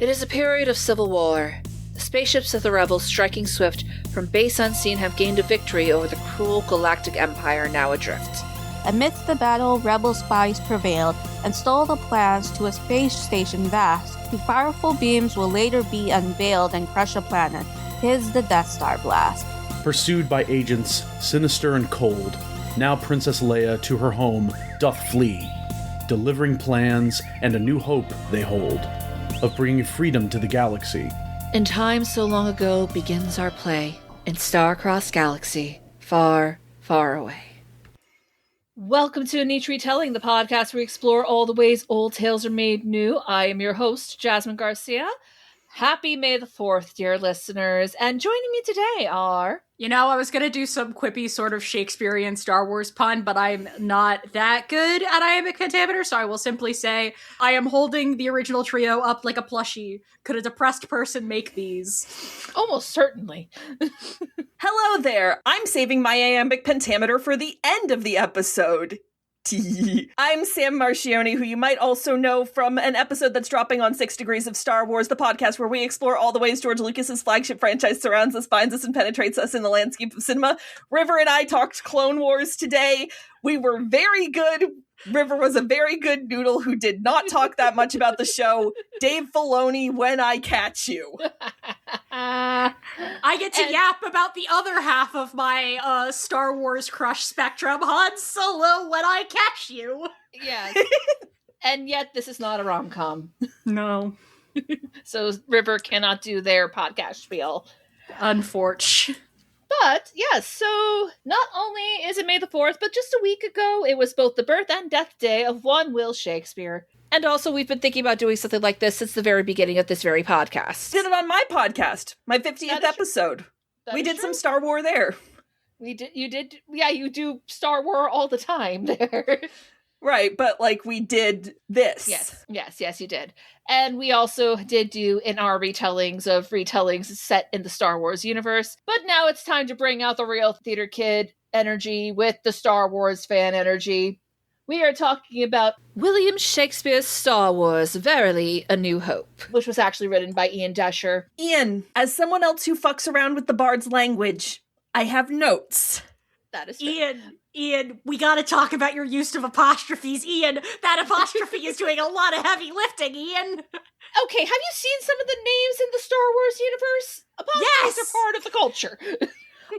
It is a period of civil war. The spaceships of the rebels, striking swift from base unseen, have gained a victory over the cruel galactic empire now adrift. Amidst the battle, rebel spies prevailed and stole the plans to a space station vast, whose powerful beams will later be unveiled and crush a planet. 'Tis the Death Star blast. Pursued by agents, sinister and cold, now Princess Leia to her home doth flee, delivering plans and a new hope they hold, of bringing freedom to the galaxy. In time so long ago begins our play, in star-crossed galaxy, far, far away. Welcome to A Niche Retelling, the podcast where we explore all the ways old tales are made new. I am your host, Jasmine Garcia. Happy May the 4th, dear listeners. And joining me today are... You know, I was going to do some quippy sort of Shakespearean Star Wars pun, but I'm not that good at iambic pentameter, so I will simply say I am holding the original trio up like a plushie. Could a depressed person make these? Almost certainly. Hello there. I'm saving my iambic pentameter for the end of the episode. I'm Sam Marchione, who you might also know from an episode that's dropping on 6 Degrees of Star Wars, the podcast where we explore all the ways George Lucas's flagship franchise surrounds us, finds us, and penetrates us in the landscape of cinema. River and I talked Clone Wars today. We were very good. River was a very good noodle who did not talk that much about the show. Dave Filoni, when I catch you. I get to yap about the other half of my Star Wars crush spectrum, Han Solo, when I catch you. Yes. And yet this is not a rom-com. No. So River cannot do their podcast spiel. Unfortunate. But, yes, so not only is it May the 4th, but just a week ago, it was both the birth and death day of one Will Shakespeare. And also, we've been thinking about doing something like this since the very beginning of this very podcast. Did it on my podcast, my 50th episode. We did some Star Wars there. You do Star Wars all the time there. Right, but we did this. Yes, you did. And we also did do in our retellings set in the Star Wars universe. But now it's time to bring out the real theater kid energy with the Star Wars fan energy. We are talking about William Shakespeare's Star Wars, Verily, A New Hope, which was actually written by Ian Doescher. Ian, as someone else who fucks around with the bard's language, I have notes. That is true. Ian, we gotta talk about your use of apostrophes. Ian, that apostrophe is doing a lot of heavy lifting, Ian. Okay, have you seen some of the names in the Star Wars universe? Apostrophes are part of the culture.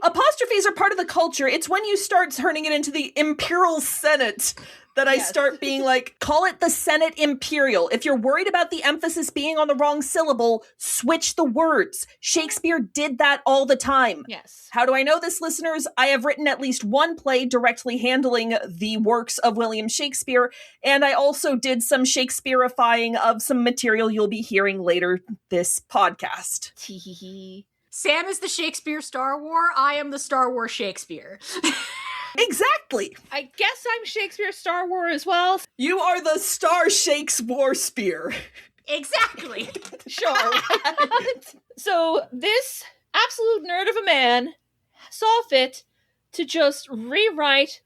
Apostrophes are part of the culture. It's when you start turning it into the Imperial Senate that I start being like, call it the Senate Imperial. If you're worried about the emphasis being on the wrong syllable, switch the words. Shakespeare did that all the time. Yes. How do I know this, listeners? I have written at least one play directly handling the works of William Shakespeare, and I also did some Shakespeareifying of some material you'll be hearing later this podcast. Sam is the Shakespeare Star Wars. I am the Star Wars Shakespeare. Exactly. I guess I'm Shakespeare Star Wars as well. You are the Star Shakes War Spear. Exactly. Sure. So this absolute nerd of a man saw fit to just rewrite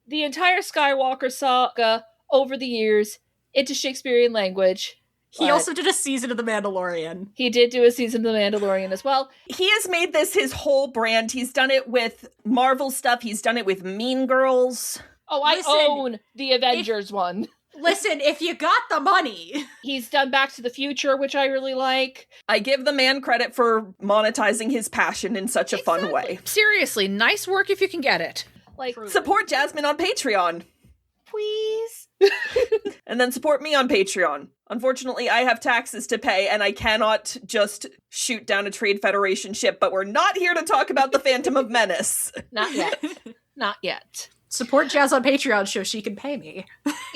the entire Skywalker saga over the years into Shakespearean language. He also did a season of The Mandalorian. He did do a season of The Mandalorian as well. He has made this his whole brand. He's done it with Marvel stuff. He's done it with Mean Girls. Oh, I own the Avengers one. Listen, if you got the money. He's done Back to the Future, which I really like. I give the man credit for monetizing his passion in such a fun way. Seriously, nice work if you can get it. Support Jasmine on Patreon. Please. And then support me on Patreon. Unfortunately, I have taxes to pay, and I cannot just shoot down a Trade Federation ship, but we're not here to talk about the Phantom of Menace. Not yet. Not yet. Support Jazz on Patreon so she can pay me.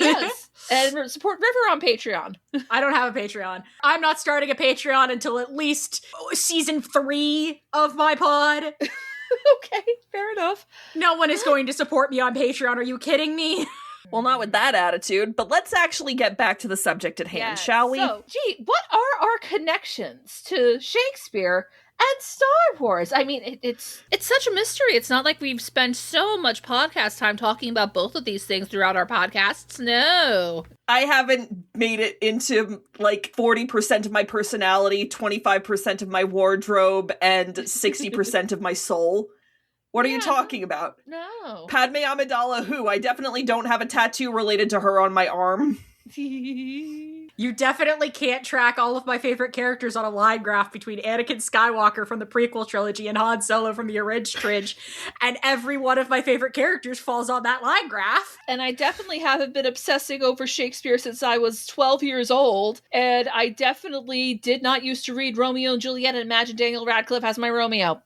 Yes. And support River on Patreon. I don't have a Patreon. I'm not starting a Patreon until at least season 3 of my pod. Okay, fair enough. No one is going to support me on Patreon. Are you kidding me? Well, not with that attitude, but let's actually get back to the subject at hand, shall we? So, what are our connections to Shakespeare and Star Wars. I mean, it's such a mystery. It's not like we've spent so much podcast time talking about both of these things throughout our podcasts. No. I haven't made it into like 40% of my personality, 25% of my wardrobe, and 60% of my soul. What are you talking about? No. Padme Amidala who? I definitely don't have a tattoo related to her on my arm. You definitely can't track all of my favorite characters on a line graph between Anakin Skywalker from the prequel trilogy and Han Solo from the original trilogy, and every one of my favorite characters falls on that line graph. And I definitely haven't been obsessing over Shakespeare since I was 12 years old, and I definitely did not used to read Romeo and Juliet and imagine Daniel Radcliffe as my Romeo.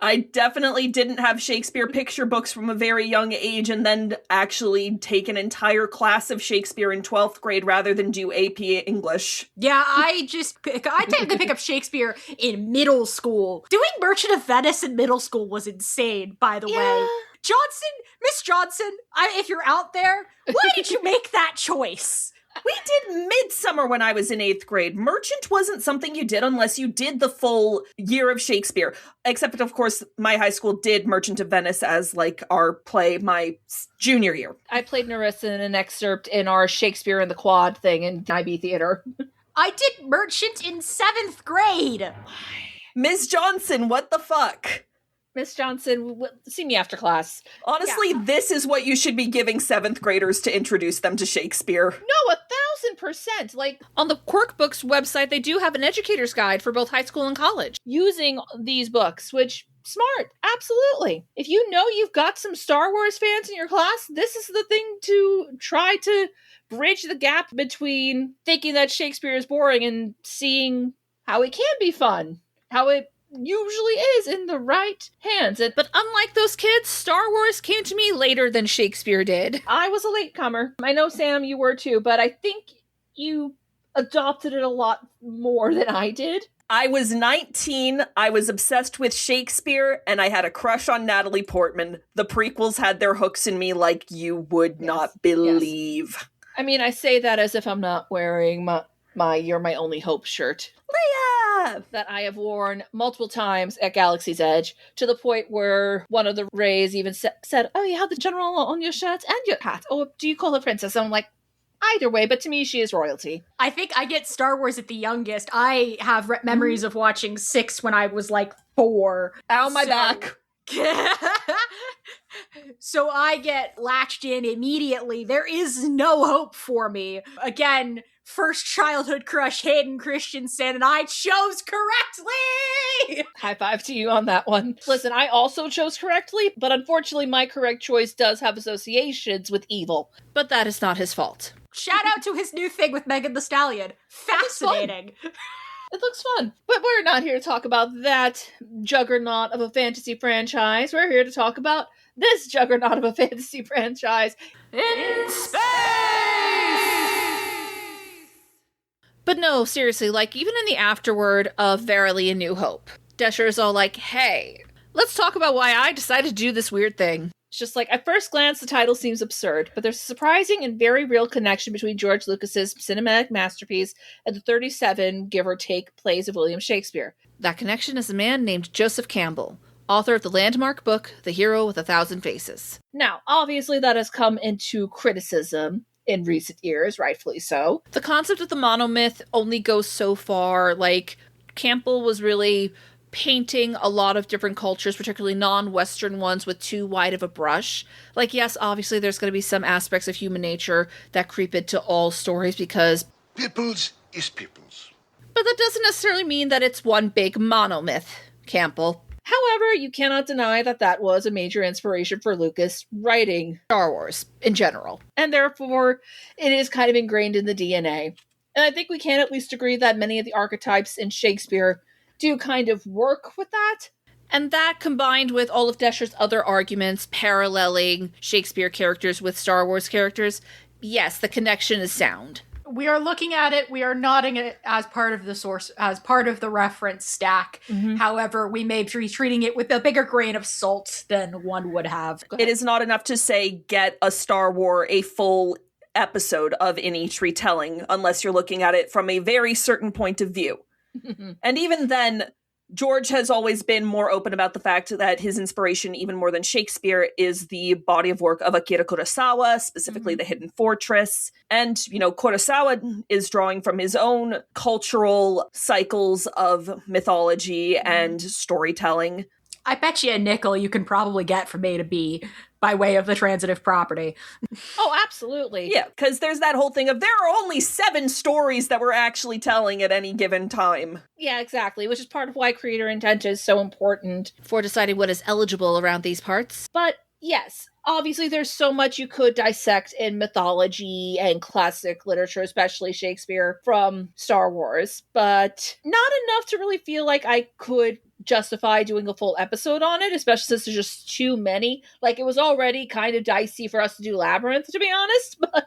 I definitely didn't have Shakespeare picture books from a very young age and then actually take an entire class of Shakespeare in 12th grade rather than do AP English. Yeah, I tended to pick up Shakespeare in middle school. Doing Merchant of Venice in middle school was insane, by the way. Johnson, Miss Johnson, if you're out there, why did you make that choice? We did Midsummer when I was in 8th grade. Merchant wasn't something you did unless you did the full year of Shakespeare. Except, of course, my high school did Merchant of Venice as, like, our play my junior year. I played Nerissa in an excerpt in our Shakespeare in the Quad thing in IB Theater. I did Merchant in 7th grade. Ms. Johnson, what the fuck? Miss Johnson, see me after class. Honestly, this is what you should be giving 7th graders to introduce them to Shakespeare. No, 1,000%. Like, on the Quirk Books website, they do have an educator's guide for both high school and college using these books, which, smart, absolutely. If you know you've got some Star Wars fans in your class, this is the thing to try to bridge the gap between thinking that Shakespeare is boring and seeing how it can be fun, how it usually is in the right hands. But unlike those kids, Star Wars came to me later than Shakespeare did. I was a latecomer. I know, Sam, you were too, but I think you adopted it a lot more than I did. I was 19, I was obsessed with Shakespeare, and I had a crush on Natalie Portman. The prequels had their hooks in me like you would not believe. Yes. I mean, I say that as if I'm not wearing my You're My Only Hope shirt. Leia! That I have worn multiple times at Galaxy's Edge, to the point where one of the Rays even said, oh, you have the general on your shirt and your hat. Oh, do you call her princess? And I'm like, either way, but to me, she is royalty. I think I get Star Wars at the youngest. I have memories of watching 6 when I was like 4. Ow, my back. So I get latched in immediately. There is no hope for me. Again, first childhood crush Hayden Christensen, and I chose correctly! High five to you on that one. Listen, I also chose correctly, but unfortunately my correct choice does have associations with evil. But that is not his fault. Shout out to his new thing with Megan Thee Stallion. Fascinating. It looks fun. But we're not here to talk about that juggernaut of a fantasy franchise. We're here to talk about this juggernaut of a fantasy franchise in space! But no, seriously, like, even in the afterword of Verily, A New Hope, Doescher is all like, hey, let's talk about why I decided to do this weird thing. It's just like, at first glance, the title seems absurd, but there's a surprising and very real connection between George Lucas's cinematic masterpiece and the 37, give or take, plays of William Shakespeare. That connection is a man named Joseph Campbell, author of the landmark book, The Hero with a Thousand Faces. Now, obviously that has come into criticism in recent years, rightfully so. The concept of the monomyth only goes so far. Like, Campbell was really painting a lot of different cultures, particularly non-Western ones, with too wide of a brush. Like, yes, obviously there's going to be some aspects of human nature that creep into all stories because peoples is peoples. But that doesn't necessarily mean that it's one big monomyth, Campbell. However, you cannot deny that that was a major inspiration for Lucas writing Star Wars in general. And therefore, it is kind of ingrained in the DNA. And I think we can at least agree that many of the archetypes in Shakespeare do kind of work with that. And that, combined with all of Doscher's other arguments paralleling Shakespeare characters with Star Wars characters, yes, the connection is sound. We are looking at it, we are nodding it as part of the source, as part of the reference stack. Mm-hmm. However, we may be treating it with a bigger grain of salt than one would have. It is not enough to say, get a Star Wars, a full episode of in each retelling, unless you're looking at it from a very certain point of view. And even then, George has always been more open about the fact that his inspiration, even more than Shakespeare, is the body of work of Akira Kurosawa, specifically The Hidden Fortress. And, Kurosawa is drawing from his own cultural cycles of mythology and storytelling. I bet you a nickel you can probably get from A to B by way of the transitive property. Oh, absolutely. Yeah, because there's that whole thing of there are only 7 stories that we're actually telling at any given time. Yeah, exactly, which is part of why creator intent is so important for deciding what is eligible around these parts. But yes, obviously there's so much you could dissect in mythology and classic literature, especially Shakespeare, from Star Wars, but not enough to really feel like I could justify doing a full episode on it, especially since there's just too many. Like, it was already kind of dicey for us to do Labyrinth, to be honest. But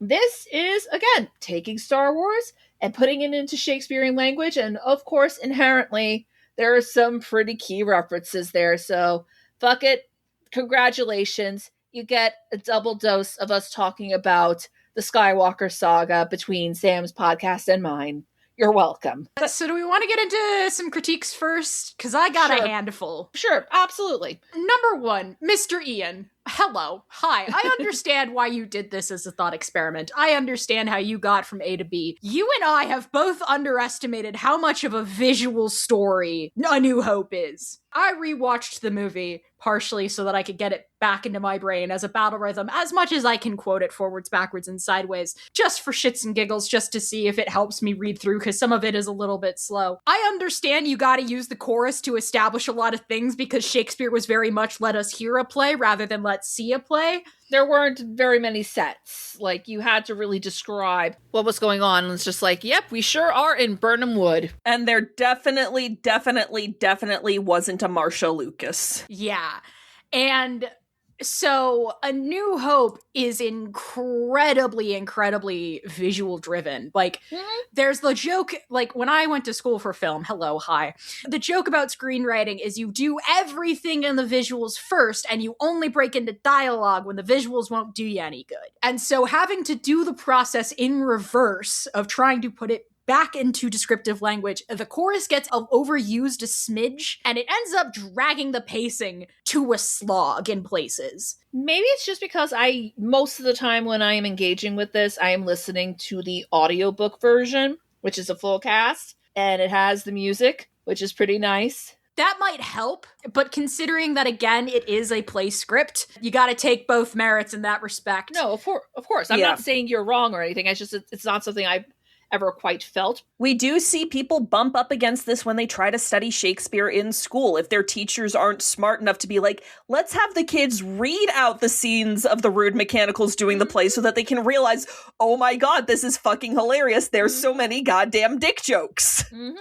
this is, again, taking Star Wars and putting it into Shakespearean language, and of course, inherently, there are some pretty key references there, so fuck it. Congratulations. You get a double dose of us talking about the Skywalker saga between Sam's podcast and mine. You're welcome. So do we want to get into some critiques first? Because I got Sure. a handful. Sure, absolutely. Number 1, Mr. Ian. Hello. Hi. I understand why you did this as a thought experiment. I understand how you got from A to B. You and I have both underestimated how much of a visual story A New Hope is. I rewatched the movie partially so that I could get it back into my brain as a battle rhythm as much as I can quote it forwards, backwards, and sideways, just for shits and giggles, just to see if it helps me read through, because some of it is a little bit slow. I understand you gotta use the chorus to establish a lot of things because Shakespeare was very much let us hear a play rather than let's see a play. There weren't very many sets. Like, you had to really describe what was going on. And it's just like, yep, we sure are in Burnham Wood. And there definitely wasn't a Marsha Lucas. Yeah. And so A New Hope is incredibly visual driven. Like, there's the joke, like, when I went to school for film, the joke about screenwriting is you do everything in the visuals first, and you only break into dialogue when the visuals won't do you any good. And so having to do the process in reverse of trying to put it back into descriptive language, the chorus gets overused a smidge, and it ends up dragging the pacing to a slog in places. Maybe it's just because most of the time when I am engaging with this, I am listening to the audiobook version, which is a full cast, and it has the music, which is pretty nice. That might help, but considering that, again, it is a play script, you gotta take both merits in that respect. No, of course. I'm not saying you're wrong or anything. It's not something I've ever quite felt. We do see people bump up against this when they try to study Shakespeare in school. If their teachers aren't smart enough to be like, let's have the kids read out the scenes of the rude mechanicals doing the play so that they can realize, oh my god, this is fucking hilarious. There's so many goddamn dick jokes. Mm-hmm.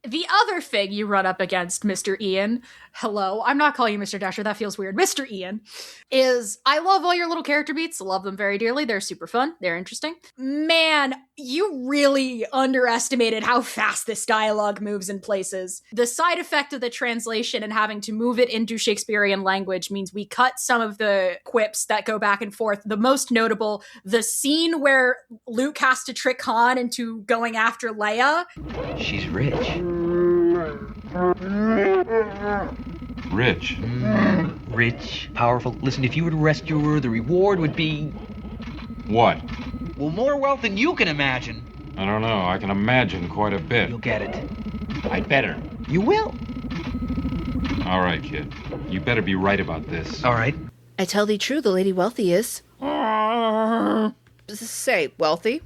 The other thing you run up against, Mr. Ian, hello, I'm not calling you Mr. Doescher, that feels weird, Mr. Ian, is I love all your little character beats, love them very dearly, they're super fun, they're interesting. Man, you really underestimated how fast this dialogue moves in places. The side effect of the translation and having to move it into Shakespearean language means we cut some of the quips that go back and forth. The most notable, the scene where Luke has to trick Han into going after Leia. She's rich. Rich. Rich, powerful. Listen, if you were to rescue her, the reward would be... What? well, more wealth than you can imagine. I don't know. I can imagine quite a bit. You'll get it. I'd better. You will. All right, kid. You better be right about this. All right. I tell thee true, the lady wealthy is. Say, wealthy?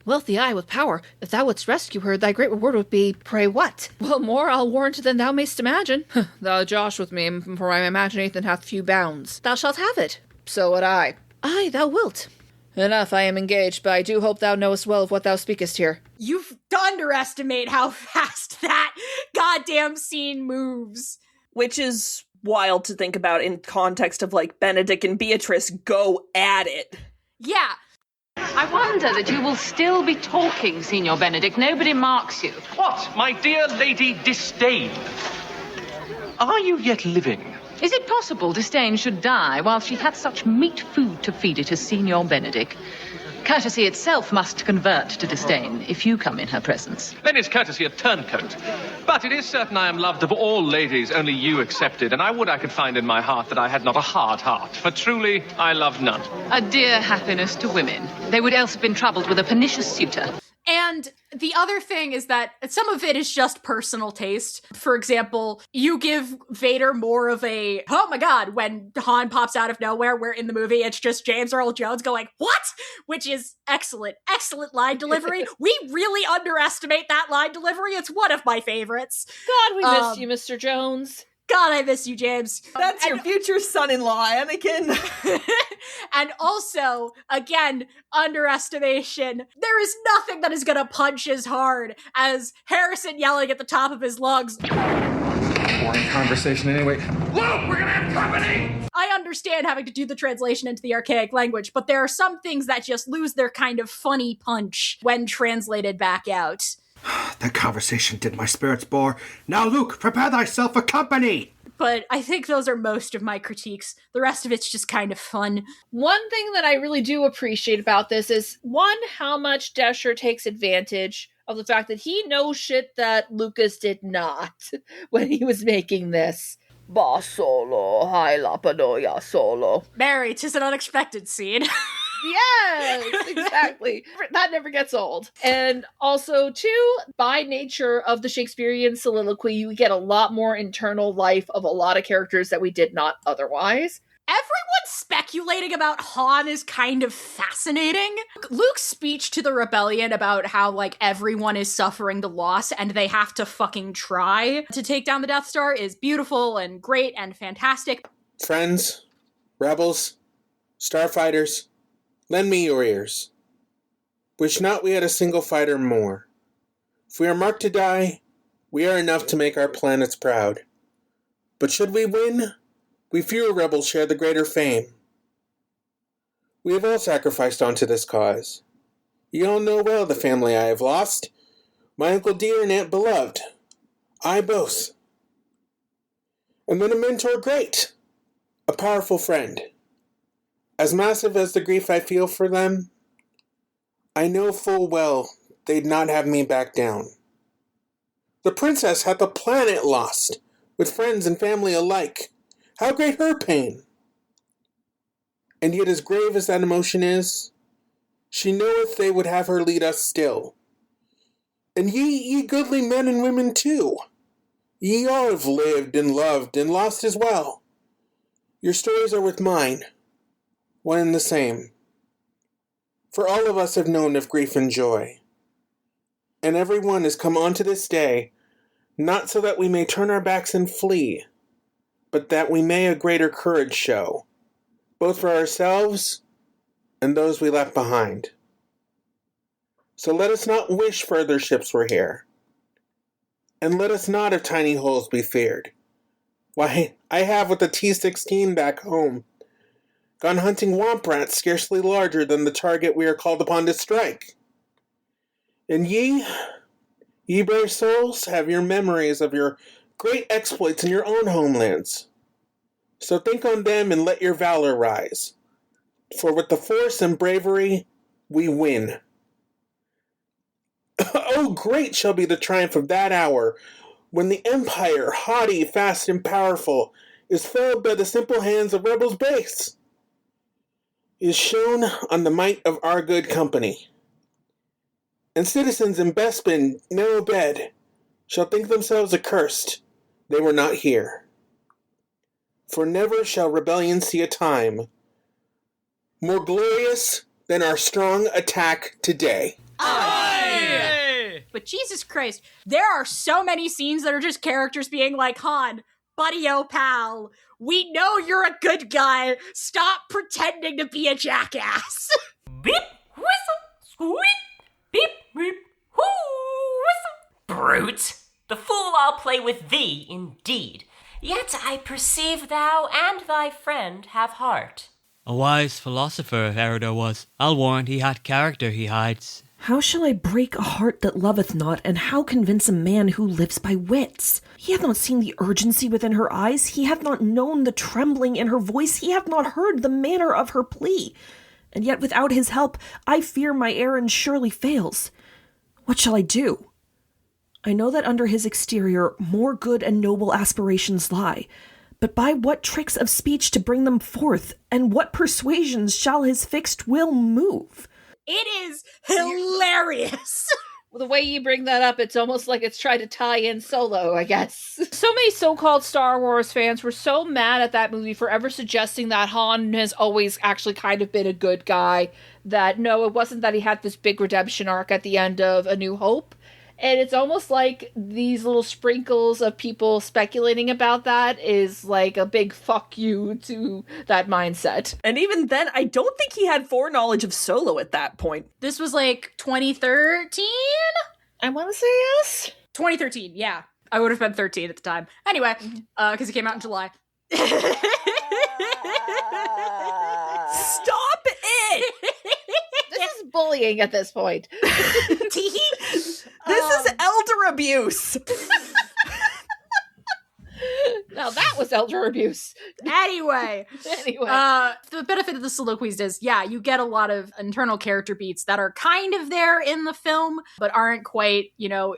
Wealthy I with power. If thou wouldst rescue her, thy great reward would be, pray what? Well, more I'll warrant than thou mayst imagine. Thou josh with me, for my imagination hath few bounds. Thou shalt have it. So would I. Aye, thou wilt. Enough, I am engaged, but I do hope thou knowest well of what thou speakest here. You underestimate how fast that goddamn scene moves. Which is wild to think about in context of, like, Benedict and Beatrice go at it. Yeah. I wonder that you will still be talking, Signor Benedict. Nobody marks you. What, my dear Lady Disdain? Are you yet living? Is it possible Disdain should die while she had such meat food to feed it as Signor Benedict? Courtesy itself must convert to disdain if you come in her presence. Then is courtesy a turncoat. But it is certain I am loved of all ladies, only you excepted, and I would I could find in my heart that I had not a hard heart, for truly I love none. A dear happiness to women. They would else have been troubled with a pernicious suitor. And the other thing is that some of it is just personal taste. For example, you give Vader more of a, oh my god, when Han pops out of nowhere, where in the movie it's just James Earl Jones going, what? Which is excellent. Excellent line delivery. We really underestimate that line delivery. It's one of my favorites. God, we missed you, Mr. Jones. God, I miss you, James. That's your future son-in-law, Anakin. And also, again, underestimation. There is nothing that is gonna punch as hard as Harrison yelling at the top of his lungs. Boring conversation anyway. Luke, we're gonna have company! I understand having to do the translation into the archaic language, but there are some things that just lose their kind of funny punch when translated back out. That conversation did my spirits bore. Now, Luke, prepare thyself for company! But I think those are most of my critiques. The rest of it's just kind of fun. One thing that I really do appreciate about this is, one, how much Doescher takes advantage of the fact that he knows shit that Lucas did not when he was making this. Ba solo, hi lapanoya solo. Mary, 'tis an unexpected scene. Yes, exactly. That never gets old. And also, too, by nature of the Shakespearean soliloquy, you get a lot more internal life of a lot of characters that we did not otherwise. Everyone speculating about Han is kind of fascinating. Luke's speech to the rebellion about how, like, everyone is suffering the loss and they have to fucking try to take down the Death Star is beautiful and great and fantastic. Friends, rebels, starfighters, lend me your ears. Wish not we had a single fighter more. If we are marked to die, we are enough to make our planets proud. But should we win, we fewer rebels share the greater fame. We have all sacrificed onto this cause. You all know well the family I have lost. My uncle dear and aunt beloved. I both. And then a mentor great. A powerful friend. As massive as the grief I feel for them, I know full well they'd not have me back down. The princess hath a planet lost, with friends and family alike. How great her pain! And yet as grave as that emotion is, she knoweth they would have her lead us still. And ye goodly men and women too, ye all have lived and loved and lost as well. Your stories are with mine, one and the same. For all of us have known of grief and joy. And every one has come on to this day, not so that we may turn our backs and flee, but that we may a greater courage show, both for ourselves and those we left behind. So let us not wish further ships were here, and let us not of tiny holes be feared. Why, I have with the T-16 back home gone hunting womp rats scarcely larger than the target we are called upon to strike. And ye brave souls, have your memories of your great exploits in your own homelands. So think on them and let your valor rise. For with the force and bravery, we win. Oh, great shall be the triumph of that hour, when the empire, haughty, fast, and powerful, is felled by the simple hands of rebels base. Is shown on the might of our good company. And citizens in Bespin, narrow bed, shall think themselves accursed they were not here. For never shall rebellion see a time more glorious than our strong attack today. Aye! But Jesus Christ, there are so many scenes that are just characters being like, Han, buddy, oh pal, we know you're a good guy. Stop pretending to be a jackass. Beep, whistle, squeak, beep, beep, whoo, whistle. Brute, the fool I'll play with thee, indeed. Yet I perceive thou and thy friend have heart. A wise philosopher Erido was. I'll warrant he had character he hides. How shall I break a heart that loveth not, and how convince a man who lives by wits? He hath not seen the urgency within her eyes, he hath not known the trembling in her voice, he hath not heard the manner of her plea. And yet without his help, I fear my errand surely fails. What shall I do? I know that under his exterior more good and noble aspirations lie, but by what tricks of speech to bring them forth, and what persuasions shall his fixed will move? It is hilarious. Well, the way you bring that up, it's almost like it's trying to tie in Solo, I guess. So many so-called Star Wars fans were so mad at that movie for ever suggesting that Han has always actually kind of been a good guy, that no, it wasn't that he had this big redemption arc at the end of A New Hope. And it's almost like these little sprinkles of people speculating about that is like a big fuck you to that mindset. And even then, I don't think he had foreknowledge of Solo at that point. This was like 2013? I want to say yes. 2013, yeah. I would have been 13 at the time. Anyway, because it came out in July. Stop it! This is bullying at this point. This is elder abuse. Now that was elder abuse. Anyway, the benefit of the soliloquies is, yeah, you get a lot of internal character beats that are kind of there in the film, but aren't quite,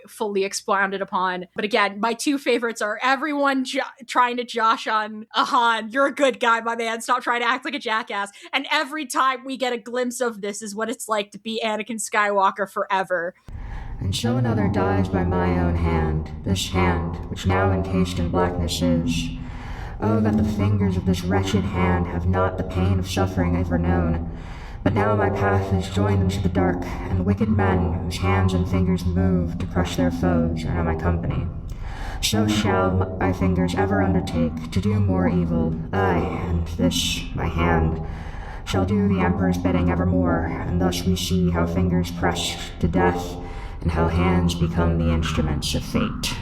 fully expounded upon. But again, my two favorites are everyone trying to josh on Han. You're a good guy, my man. Stop trying to act like a jackass. And every time we get a glimpse of this is what it's like to be Anakin Skywalker forever. And so another dies by my own hand, this hand, which now encased in blackness is. Oh, that the fingers of this wretched hand have not the pain of suffering ever known. But now my path is joined into the dark, and wicked men, whose hands and fingers move to crush their foes, are now my company. So shall my fingers ever undertake to do more evil, aye, and this, my hand, shall do the Emperor's bidding evermore, and thus we see how fingers press to death, and how hands become the instruments of fate.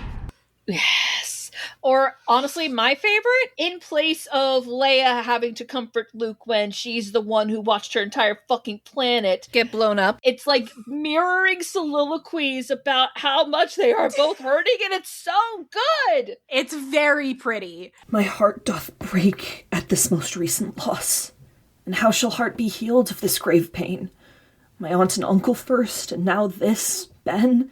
Yes. Or, honestly, my favorite, in place of Leia having to comfort Luke when she's the one who watched her entire fucking planet get blown up, it's like mirroring soliloquies about how much they are both hurting, and it's so good! It's very pretty. My heart doth break at this most recent loss. And how shall heart be healed of this grave pain? My aunt and uncle first, and now this, Ben?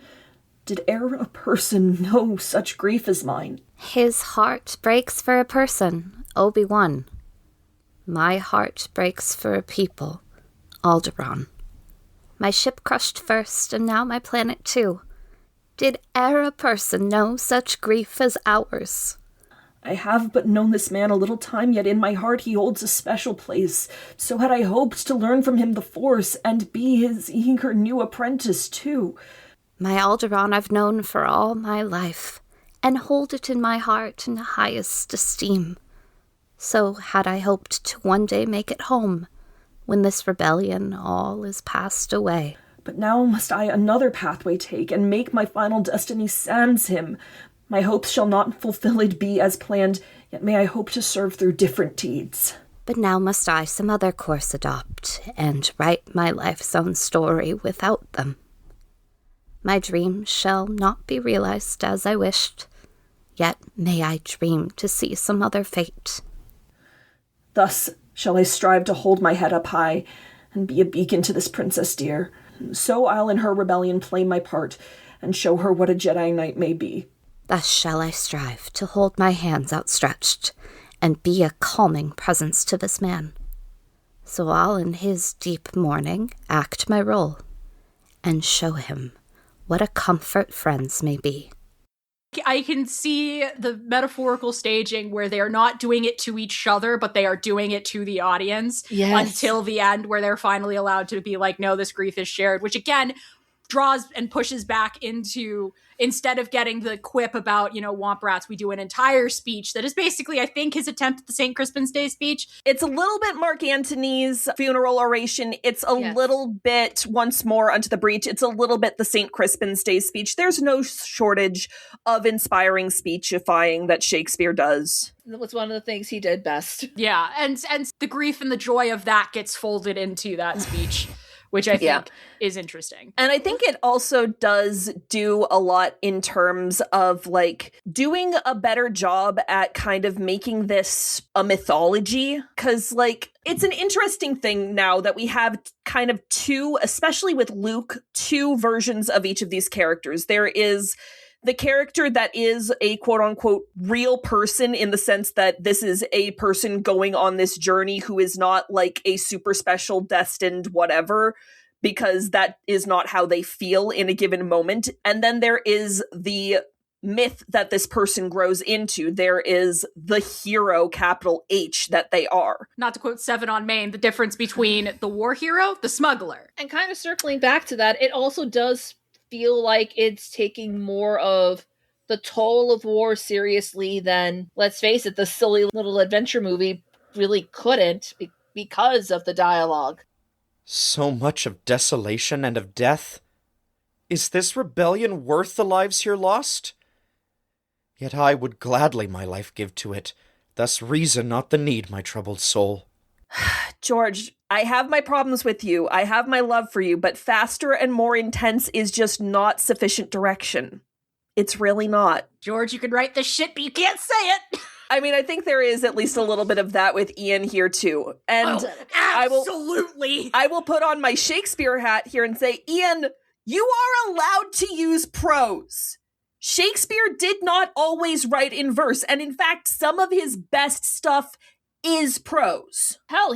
Did e'er a person know such grief as mine? His heart breaks for a person, Obi-Wan. My heart breaks for a people, Alderaan. My ship crushed first, and now my planet too. Did e'er a person know such grief as ours? I have but known this man a little time, yet in my heart he holds a special place. So had I hoped to learn from him the Force, and be his eager new apprentice too. My Alderaan I've known for all my life, and hold it in my heart in the highest esteem. So had I hoped to one day make it home, when this rebellion all is passed away. But now must I another pathway take, and make my final destiny sans him. My hopes shall not fulfilled be as planned, yet may I hope to serve through different deeds. But now must I some other course adopt, and write my life's own story without them. My dreams shall not be realized as I wished, yet may I dream to see some other fate. Thus shall I strive to hold my head up high, and be a beacon to this princess dear. So I'll in her rebellion play my part, and show her what a Jedi Knight may be. Thus shall I strive to hold my hands outstretched, and be a calming presence to this man. So I'll in his deep mourning act my role, and show him what a comfort friends may be. I can see the metaphorical staging where they are not doing it to each other, but they are doing it to the audience until the end, where they're finally allowed to be like, no, this grief is shared, which again draws and pushes back into, instead of getting the quip about, womp rats, we do an entire speech that is basically, I think, his attempt at the St. Crispin's Day speech. It's a little bit Mark Antony's funeral oration. It's a little bit Once More Unto the Breach. It's a little bit the St. Crispin's Day speech. There's no shortage of inspiring speechifying that Shakespeare does. That was one of the things he did best. Yeah, and the grief and the joy of that gets folded into that speech, which I think is interesting. And I think it also does do a lot in terms of like doing a better job at kind of making this a mythology. Cause like it's an interesting thing now that we have kind of two, especially with Luke, two versions of each of these characters. There is the character that is a quote unquote real person in the sense that this is a person going on this journey who is not like a super special destined whatever, because that is not how they feel in a given moment. And then there is the myth that this person grows into. There is the hero, capital H, that they are. Not to quote Seven on Main, the difference between the war hero, the smuggler. And kind of circling back to that, it also does feel like it's taking more of the toll of war seriously than, let's face it, the silly little adventure movie really couldn't because of the dialogue. So much of desolation and of death. Is this rebellion worth the lives here lost? Yet I would gladly my life give to it. Thus reason not the need, my troubled soul. George, I have my problems with you. I have my love for you, but faster and more intense is just not sufficient direction. It's really not. George, you can write this shit, but you can't say it. I mean, I think there is at least a little bit of that with Ian here too. And absolutely. I will put on my Shakespeare hat here and say, Ian, you are allowed to use prose. Shakespeare did not always write in verse, and in fact, some of his best stuff is prose. Hell,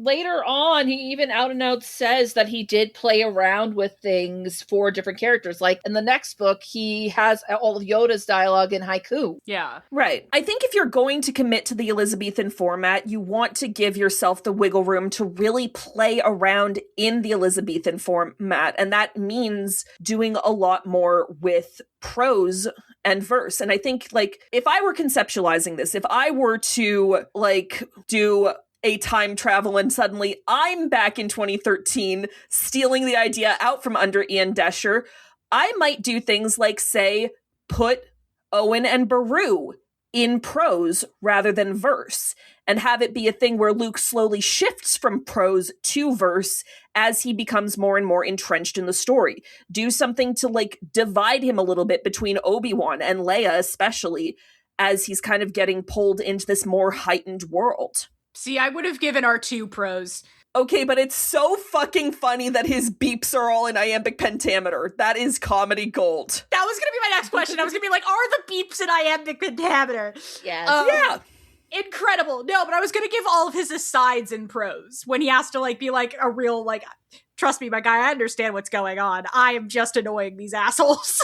later on, he even out and out says that he did play around with things for different characters. Like in the next book, he has all of Yoda's dialogue in haiku. Yeah. Right. I think if you're going to commit to the Elizabethan format, you want to give yourself the wiggle room to really play around in the Elizabethan format. And that means doing a lot more with prose and verse. And I think, like, if I were conceptualizing this, if I were to, like, do a time travel and suddenly I'm back in 2013 stealing the idea out from under Ian Doescher, I might do things like, say, put Owen and Beru in prose rather than verse, and have it be a thing where Luke slowly shifts from prose to verse as he becomes more and more entrenched in the story. Do something to, like, divide him a little bit between Obi-Wan and Leia, especially as he's kind of getting pulled into this more heightened world. See, I would have given R2 prose. Okay, but it's so fucking funny that his beeps are all in iambic pentameter. That is comedy gold. That was gonna be my next question. I was gonna be like, are the beeps in iambic pentameter? Yes. Yeah. Incredible. No, but I was gonna give all of his asides in prose when he has to, like, be like a real, like, trust me, my guy, I understand what's going on. I am just annoying these assholes.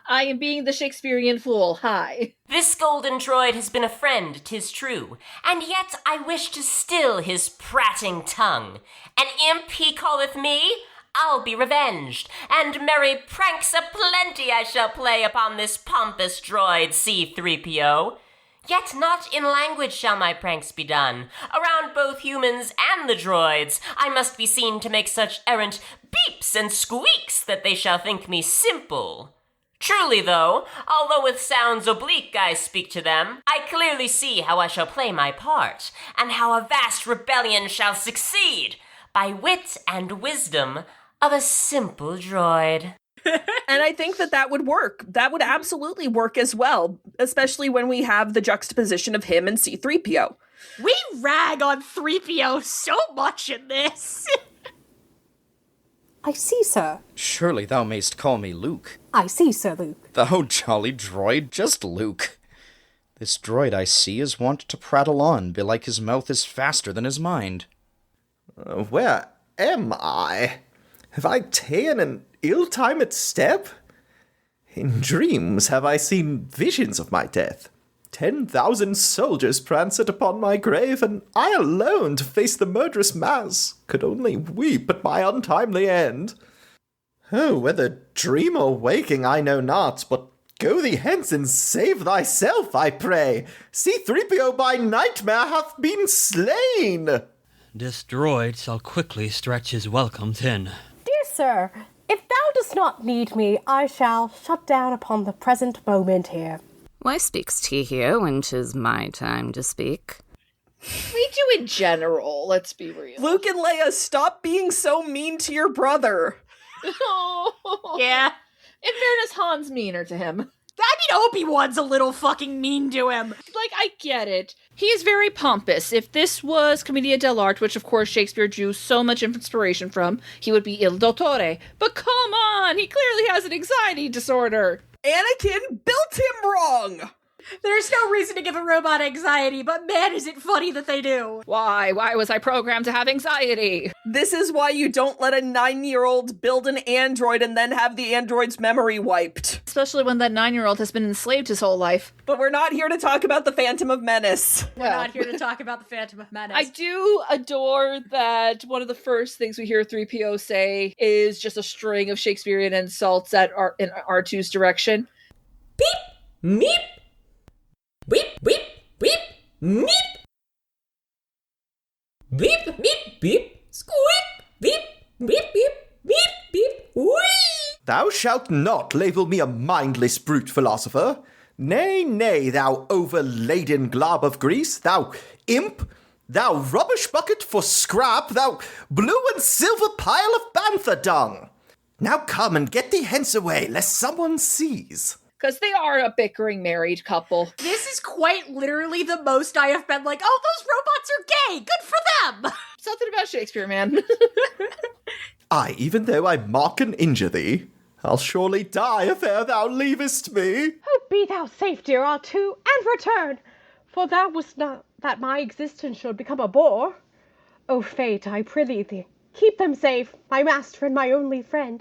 I am being the Shakespearean fool. Hi. This golden droid has been a friend, 'tis true, and yet I wish to still his prating tongue. An imp he calleth me, I'll be revenged, and merry pranks aplenty I shall play upon this pompous droid C-3PO. Yet not in language shall my pranks be done. Around both humans and the droids, I must be seen to make such errant beeps and squeaks that they shall think me simple. Truly, though, although with sounds oblique I speak to them, I clearly see how I shall play my part, and how a vast rebellion shall succeed, by wit and wisdom of a simple droid. And I think that would work. That would absolutely work as well, especially when we have the juxtaposition of him and C-3PO. We rag on 3PO so much in this. I see, sir. Surely thou mayst call me Luke. I see, Sir Luke. Thou jolly droid, just Luke. This droid I see is wont to prattle on, belike his mouth is faster than his mind. Where am I? Have I ta'en an ill-timed step? In dreams have I seen visions of my death. 10,000 soldiers pranced upon my grave, and I alone to face the murderous mass could only weep at my untimely end. Oh, whether dream or waking I know not, but go thee hence and save thyself, I pray. C-3PO by nightmare hath been slain. This droid shall quickly stretch his welcome thin. Dear sir, if thou dost not need me, I shall shut down upon the present moment here. Why speaks he here when 'tis my time to speak? We do in general, let's be real. Luke and Leia, stop being so mean to your brother. Yeah. In fairness, Han's meaner to him. I mean, Obi-Wan's a little fucking mean to him. Like, I get it. He is very pompous. If this was Commedia dell'arte, which of course Shakespeare drew so much inspiration from, he would be Il Dottore. But come on, he clearly has an anxiety disorder. Anakin built him wrong! There's no reason to give a robot anxiety, but man, is it funny that they do. Why? Why was I programmed to have anxiety? This is why you don't let a 9-year-old build an android and then have the android's memory wiped. Especially when that 9-year-old has been enslaved his whole life. But we're not here to talk about the Phantom of Menace. We're not here to talk about the Phantom of Menace. I do adore that one of the first things we hear 3PO say is just a string of Shakespearean insults in R2's direction. Beep! Meep! Weep, weep, weep, meep. Beep, beep, beep, squeak, beep, beep, beep, beep, beep, wee. Thou shalt not label me a mindless brute, philosopher. Nay, nay, thou overladen glob of grease, thou imp, thou rubbish bucket for scrap, thou blue and silver pile of bantha dung. Now come and get thee hence away, lest someone sees. Because they are a bickering married couple. This is quite literally the most I have been like, oh, those robots are gay! Good for them! Something about Shakespeare, man. Aye, even though I mock and injure thee, I'll surely die if e'er thou leavest me. Oh, be thou safe, dear R2, and return, for thou wast not that my existence should become a bore. O fate, I prithee thee, keep them safe, my master and my only friend,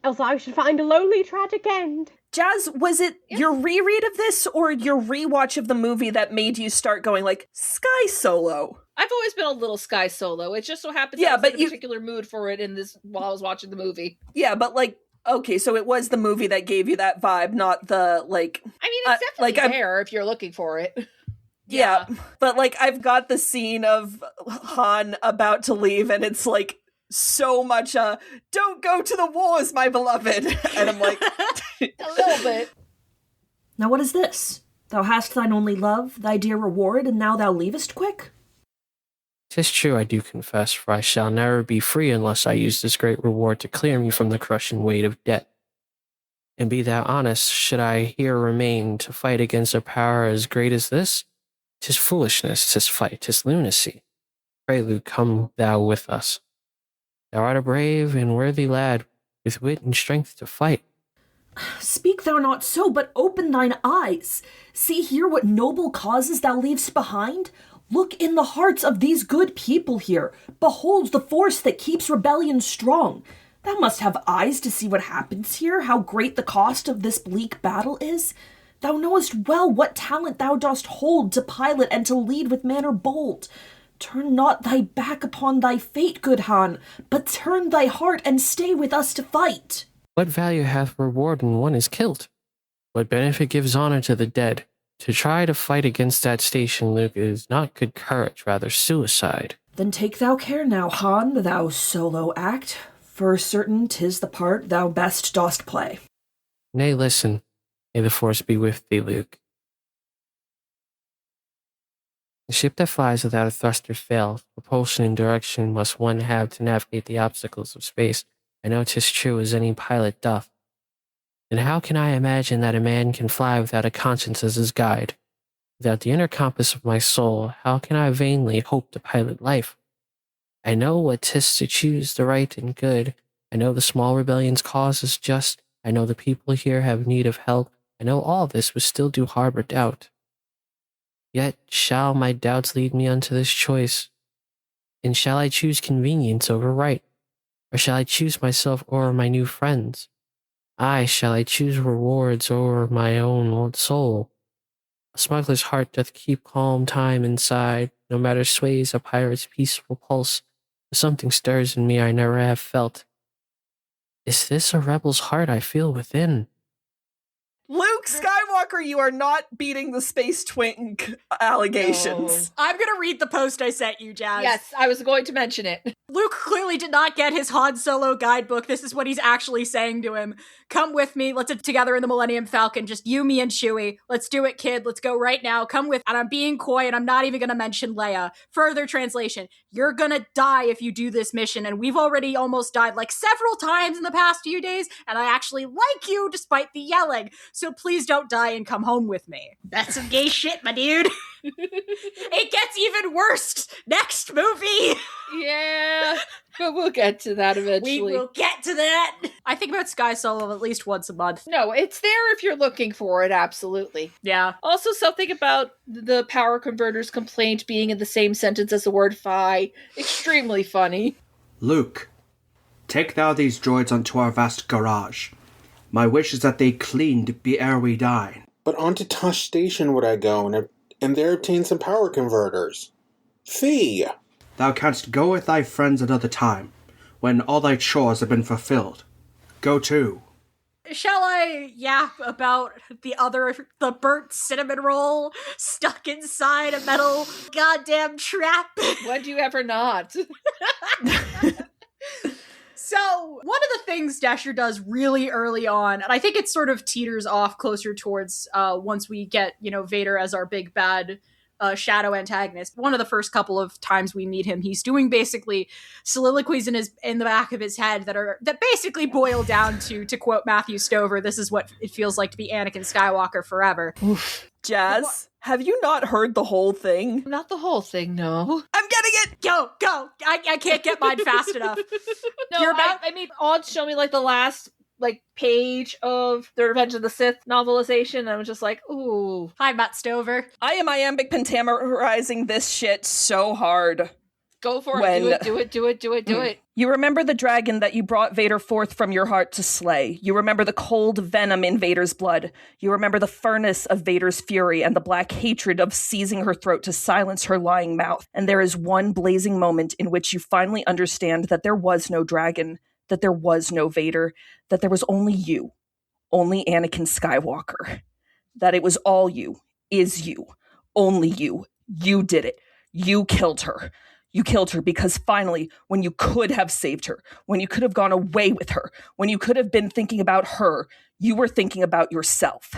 else I should find a lonely tragic end. Jazz, was it your reread of this or your rewatch of the movie that made you start going like, Sky Solo? I've always been a little Sky Solo. It just so happens I was in a particular mood for it in this while I was watching the movie. Yeah, but like, okay, so it was the movie that gave you that vibe, not the, like... I mean, it's definitely there if you're looking for it. Yeah, but like, I've got the scene of Han about to leave, and it's like, so much, don't go to the wars, my beloved. And I'm like, a little bit. Now what is this? Thou hast thine only love, thy dear reward, and now thou leavest quick? 'Tis true, I do confess, for I shall never be free unless I use this great reward to clear me from the crushing weight of debt. And be thou honest, should I here remain to fight against a power as great as this? 'Tis foolishness, 'tis fight, 'tis lunacy. Pray, Luke, come thou with us. Thou art a brave and worthy lad, with wit and strength to fight. Speak thou not so, but open thine eyes. See here what noble causes thou leavest behind. Look in the hearts of these good people here. Behold the force that keeps rebellion strong. Thou must have eyes to see what happens here, how great the cost of this bleak battle is. Thou knowest well what talent thou dost hold to pilot and to lead with manner bold. Turn not thy back upon thy fate, good Han, but turn thy heart and stay with us to fight. What value hath reward when one is killed? What benefit gives honor to the dead? To try to fight against that station, Luke, is not good courage, rather suicide. Then take thou care now, Han, thou solo act. For certain 'tis the part thou best dost play. Nay, listen. May the force be with thee, Luke. The ship that flies without a thruster fails. Propulsion and direction must one have to navigate the obstacles of space. I know 'tis true as any pilot doth. Then how can I imagine that a man can fly without a conscience as his guide? Without the inner compass of my soul, how can I vainly hope to pilot life? I know what 'tis to choose the right and good. I know the small rebellion's cause is just. I know the people here have need of help. I know all this, but still do harbor doubt. Yet shall my doubts lead me unto this choice? And shall I choose convenience over right? Or shall I choose myself o'er my new friends? Aye, shall I choose rewards o'er my own old soul? A smuggler's heart doth keep calm time inside, no matter sways a pirate's peaceful pulse, but something stirs in me I never have felt. Is this a rebel's heart I feel within? Luke Skywalker, you are not beating the space twink allegations. I'm gonna read the post I sent you, Jazz. Yes, I was going to mention it. Luke clearly did not get his Han Solo guidebook. This is what he's actually saying to him. Come with me. Let's get together in the Millennium Falcon. Just you, me, and Chewie. Let's do it, kid. Let's go right now. Come with. And I'm being coy, and I'm not even going to mention Leia. Further translation. You're going to die if you do this mission, and we've already almost died like several times in the past few days, and I actually like you despite the yelling. So please don't die and come home with me. That's some gay shit, my dude. It gets even worse next movie. Yeah, but we'll get to that eventually. We will get to that. I think about Sky Solo at least once a month. No, it's there if you're looking for it, absolutely. Yeah. Also, something about the power converter's complaint being in the same sentence as the word phi. Extremely funny. Luke, take thou these droids unto our vast garage. My wish is that they cleaned be ere we die. But onto Tosh Station would I go, and there obtain some power converters. Fee! Thou canst go with thy friends another time, when all thy chores have been fulfilled. Go to. Shall I yap about the burnt cinnamon roll stuck inside a metal goddamn trap? When do you ever not? So, one of the things Doescher does really early on, and I think it sort of teeters off closer towards once we get, Vader as our big bad shadow antagonist. One of the first couple of times we meet him, he's doing basically soliloquies in the back of his head that basically boil down to quote Matthew Stover, this is what it feels like to be Anakin Skywalker forever. Jazz, have you not heard the whole thing? Not the whole thing, no. I'm getting it! Go! I can't get mine fast enough. No, Odd showed me the last page of the Revenge of the Sith novelization, and I was just like, ooh. Hi, Matt Stover. I am iambic pentamerizing this shit so hard. Go for it. Do it. You remember the dragon that you brought Vader forth from your heart to slay. You remember the cold venom in Vader's blood. You remember the furnace of Vader's fury and the black hatred of seizing her throat to silence her lying mouth. And there is one blazing moment in which you finally understand that there was no dragon, that there was no Vader, that there was only you, only Anakin Skywalker. That it was all you, is you, only you. You did it. You killed her. You killed her because finally, when you could have saved her, when you could have gone away with her, when you could have been thinking about her, you were thinking about yourself.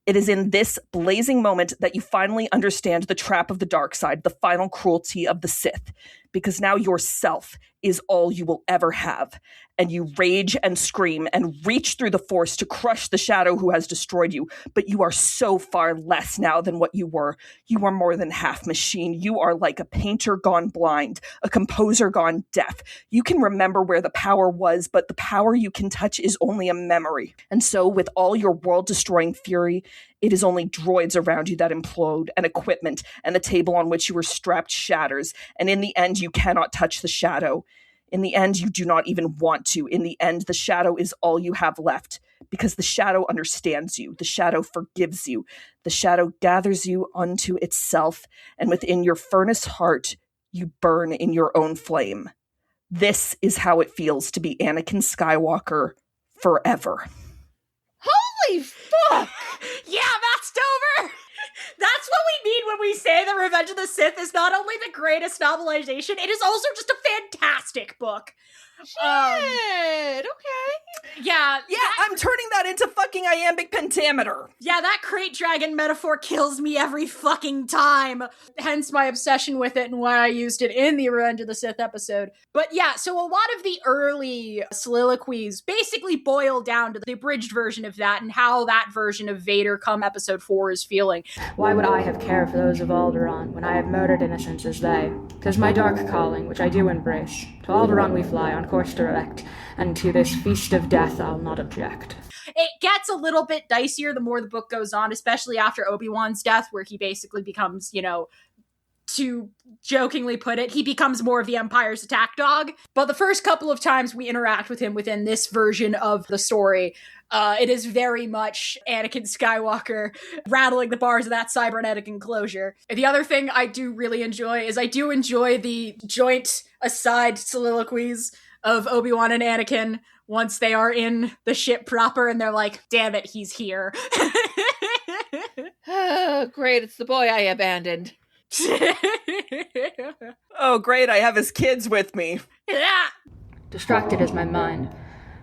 It is in this blazing moment that you finally understand the trap of the dark side, the final cruelty of the Sith, because now yourself is all you will ever have. And you rage and scream and reach through the Force to crush the shadow who has destroyed you. But you are so far less now than what you were. You are more than half machine. You are like a painter gone blind, a composer gone deaf. You can remember where the power was, but the power you can touch is only a memory. And so with all your world-destroying fury, it is only droids around you that implode, and equipment, and the table on which you were strapped shatters. And in the end, you cannot touch the shadow. In the end, you do not even want to. In the end, the shadow is all you have left, because the shadow understands you. The shadow forgives you. The shadow gathers you unto itself, and within your furnace heart, you burn in your own flame. This is how it feels to be Anakin Skywalker forever. Holy fuck! Yeah, Matt Stover! That's what we mean when we say that Revenge of the Sith is not only the greatest novelization, it is also just a fantastic book. Okay. Yeah, I'm turning that into fucking iambic pentameter. Yeah, that crate dragon metaphor kills me every fucking time. Hence my obsession with it and why I used it in the Revenge of the Sith episode. But yeah, so a lot of the early soliloquies basically boil down to the abridged version of that and how that version of Vader come episode 4 is feeling. Why would I have care for those of Alderaan when I have murdered innocents as they? 'Tis my dark calling, which I do embrace. To Alderaan we fly, on course direct, and to this feast of death I'll not object. It gets a little bit dicier the more the book goes on, especially after Obi-Wan's death, where he basically becomes, to jokingly put it, he becomes more of the Empire's attack dog. But the first couple of times we interact with him within this version of the story, it is very much Anakin Skywalker rattling the bars of that cybernetic enclosure. The other thing I do really enjoy is I do enjoy the joint aside soliloquies of Obi-Wan and Anakin once they are in the ship proper and they're like, damn it, he's here. Oh, great, it's the boy I abandoned. Oh, great, I have his kids with me. Yeah. Distracted is my mind,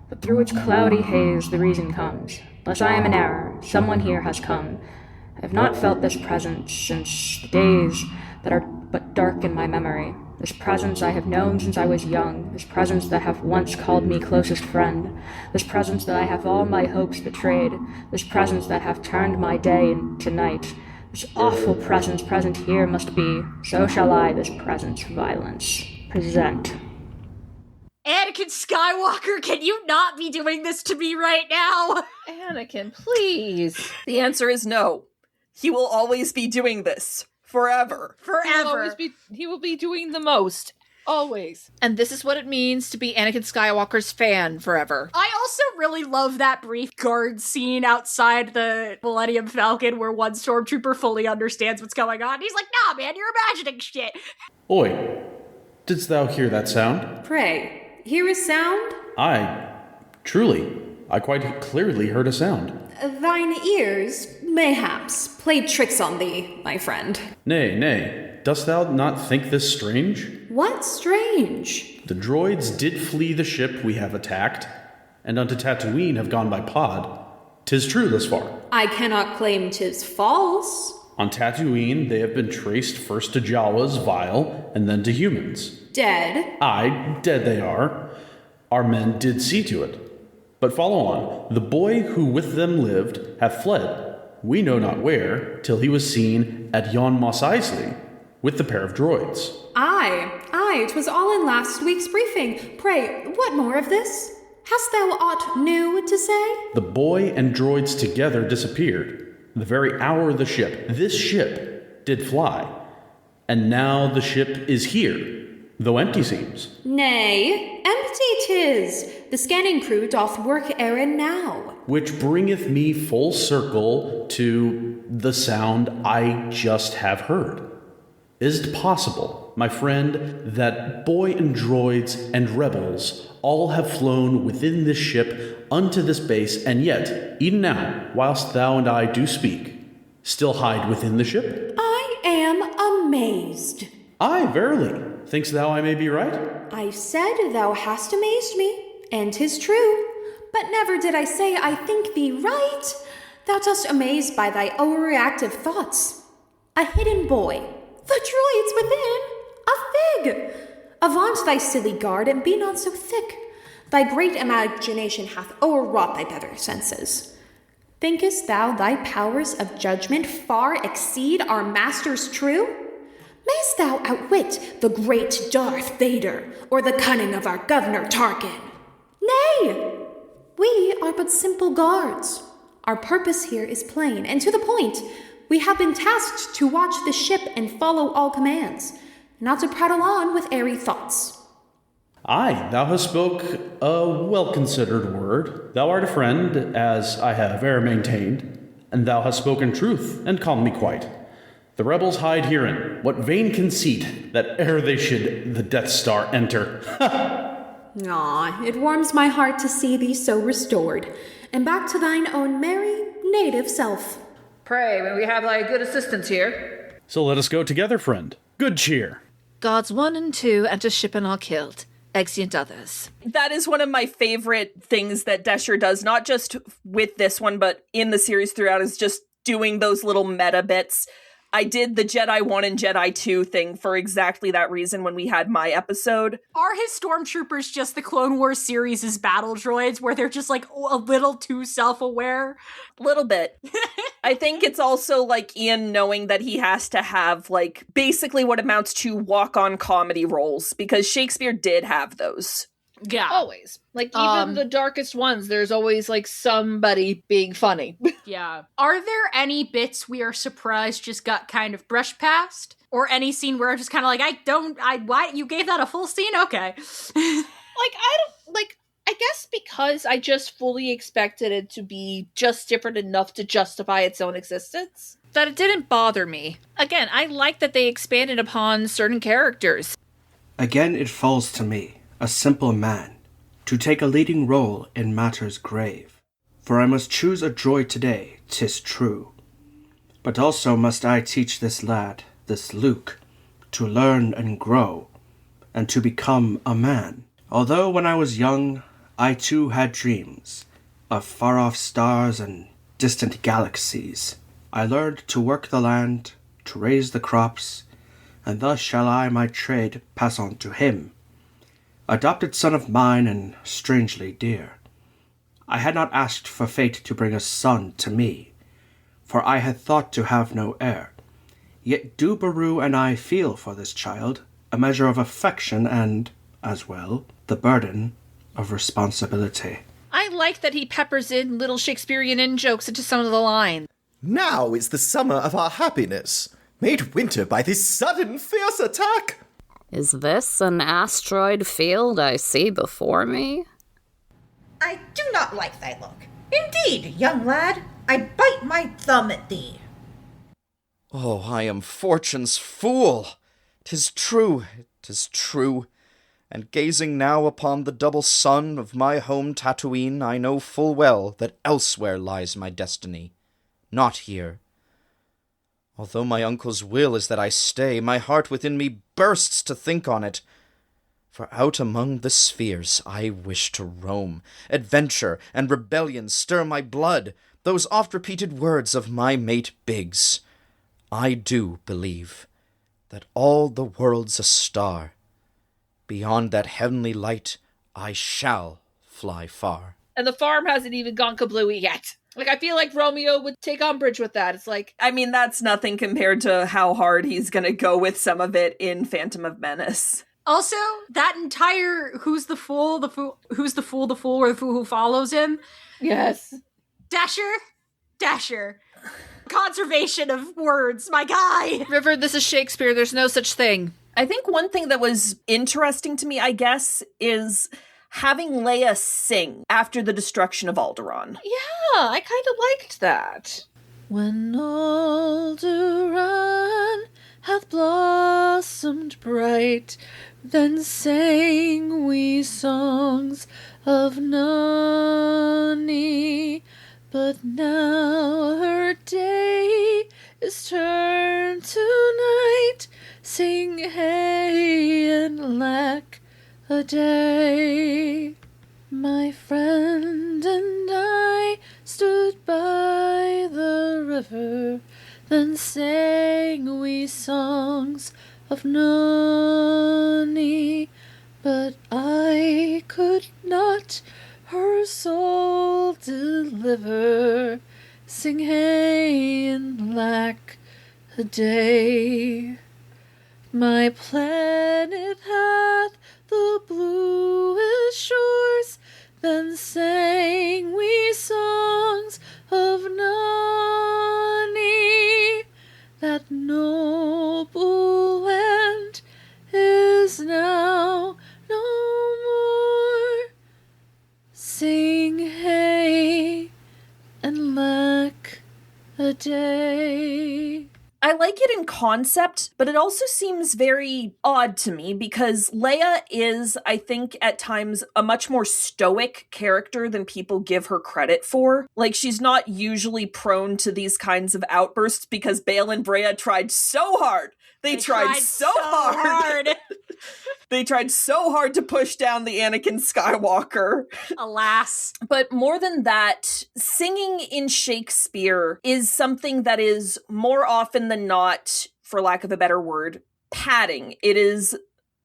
but through its cloudy haze the reason comes. Lest I am in error, someone here has come. I have not felt this presence since the days that are but dark in my memory. This presence I have known since I was young. This presence that have once called me closest friend. This presence that I have all my hopes betrayed. This presence that have turned my day into night. This awful presence present here must be. So shall I this presence violence present. Anakin Skywalker, can you not be doing this to me right now? Anakin, please. The answer is no. He will always be doing this. Forever. He will be doing the most. Always. And this is what it means to be Anakin Skywalker's fan forever. I also really love that brief guard scene outside the Millennium Falcon where one stormtrooper fully understands what's going on. He's like, nah, man, you're imagining shit. Oi, didst thou hear that sound? Pray, hear a sound? Truly, I quite clearly heard a sound. Thine ears, mayhaps, played tricks on thee, my friend. Nay, dost thou not think this strange? What strange? The droids did flee the ship we have attacked, and unto Tatooine have gone by pod. 'Tis true thus far. I cannot claim 'tis false. On Tatooine, they have been traced first to Jawas, vile, and then to humans. Dead? Aye, dead they are. Our men did see to it. But follow on. The boy who with them lived hath fled, we know not where, till he was seen at yon Mos Eisley, with the pair of droids. Aye, 'twas all in last week's briefing. Pray, what more of this? Hast thou aught new to say? The boy and droids together disappeared, the very hour this ship, did fly. And now the ship is here, though empty seems. Nay, empty 'tis. The scanning crew doth work erin now. Which bringeth me full circle to the sound I just have heard. Is it possible, my friend, that boy and droids and rebels all have flown within this ship unto this base, and yet, even now, whilst thou and I do speak, still hide within the ship? I am amazed. Aye, verily. Thinkst thou I may be right? I said thou hast amazed me, and 'tis true. But never did I say I think thee right. Thou dost amaze by thy overreactive thoughts. A hidden boy, the droids within, a fig. Avaunt thy silly guard, and be not so thick. Thy great imagination hath o'erwrought thy better senses. Thinkest thou thy powers of judgment far exceed our master's true? Mayst thou outwit the great Darth Vader, or the cunning of our Governor Tarkin? Nay! We are but simple guards. Our purpose here is plain, and to the point. We have been tasked to watch the ship and follow all commands, not to prattle on with airy thoughts. Aye, thou hast spoke a well-considered word. Thou art a friend, as I have e'er maintained, and thou hast spoken truth, and calmed me quite. The rebels hide herein. What vain conceit, that ere they should the Death Star enter. Ah, it warms my heart to see thee so restored, and back to thine own merry, native self. Pray, may we have thy good assistance here? So let us go together, friend. Good cheer. Gods 1 and 2 enter ship and are killed. Exeunt others. That is one of my favorite things that Doescher does, not just with this one, but in the series throughout, is just doing those little meta bits. I did the Jedi 1 and Jedi 2 thing for exactly that reason when we had my episode. Are his stormtroopers just the Clone Wars series' battle droids, where they're just, like, a little too self-aware? A little bit. I think it's also, like, Ian knowing that he has to have, like, basically what amounts to walk-on comedy roles, because Shakespeare did have those. Yeah. Always. Like, even the darkest ones, there's always, like, somebody being funny. Yeah. Are there any bits we are surprised just got kind of brushed past? Or any scene where I'm just kind of like, why, you gave that a full scene? Okay. I guess because I just fully expected it to be just different enough to justify its own existence, that it didn't bother me. Again, I like that they expanded upon certain characters. Again, it falls to me. a simple man, to take a leading role in matters grave. For I must choose a joy today, 'tis true. But also must I teach this lad, this Luke, to learn and grow, and to become a man. Although when I was young, I too had dreams of far-off stars and distant galaxies. I learned to work the land, to raise the crops, and thus shall I my trade pass on to him. Adopted son of mine and strangely dear. I had not asked for fate to bring a son to me, for I had thought to have no heir. Yet do Baru and I feel for this child a measure of affection and, as well, the burden of responsibility. I like that he peppers in little Shakespearean in-jokes into some of the lines. Now is the summer of our happiness, made winter by this sudden fierce attack. Is this an asteroid field I see before me? I do not like thy look. Indeed, young lad, I bite my thumb at thee. Oh, I am fortune's fool. 'Tis true, 'tis true. And gazing now upon the double sun of my home Tatooine, I know full well that elsewhere lies my destiny, not here. Although my uncle's will is that I stay, my heart within me bursts to think on it. For out among the spheres I wish to roam, adventure and rebellion stir my blood, those oft-repeated words of my mate Biggs. I do believe that all the world's a star. Beyond that heavenly light, I shall fly far. And the farm hasn't even gone kablooey yet. Like, I feel like Romeo would take umbrage with that. It's like... I mean, that's nothing compared to how hard he's gonna go with some of it in Phantom of Menace. Also, that entire who's the fool, or the fool who follows him? Yes. Dasher. Conservation of words, my guy. River, this is Shakespeare. There's no such thing. I think one thing that was interesting to me, I guess, is having Leia sing after the destruction of Alderaan. Yeah, I kind of liked that. When Alderaan hath blossomed bright, then sang we songs of Nani. But now her day is turned to night. Sing hey and lack a day. My friend and I stood by the river, then sang we songs of Nani. But I could not her soul deliver. Sing hey and lack a day. My planet hath the bluest shores, then sang we songs of Nani. That noble land is now no more. Sing hey and lack a day. I like it in concept, but it also seems very odd to me because Leia is, I think, at times a much more stoic character than people give her credit for. Like, she's not usually prone to these kinds of outbursts because Bail and Breha tried so hard. They tried so hard. They tried so hard to push down the Anakin Skywalker. Alas. But more than that, singing in Shakespeare is something that is more often than not, for lack of a better word, padding. It is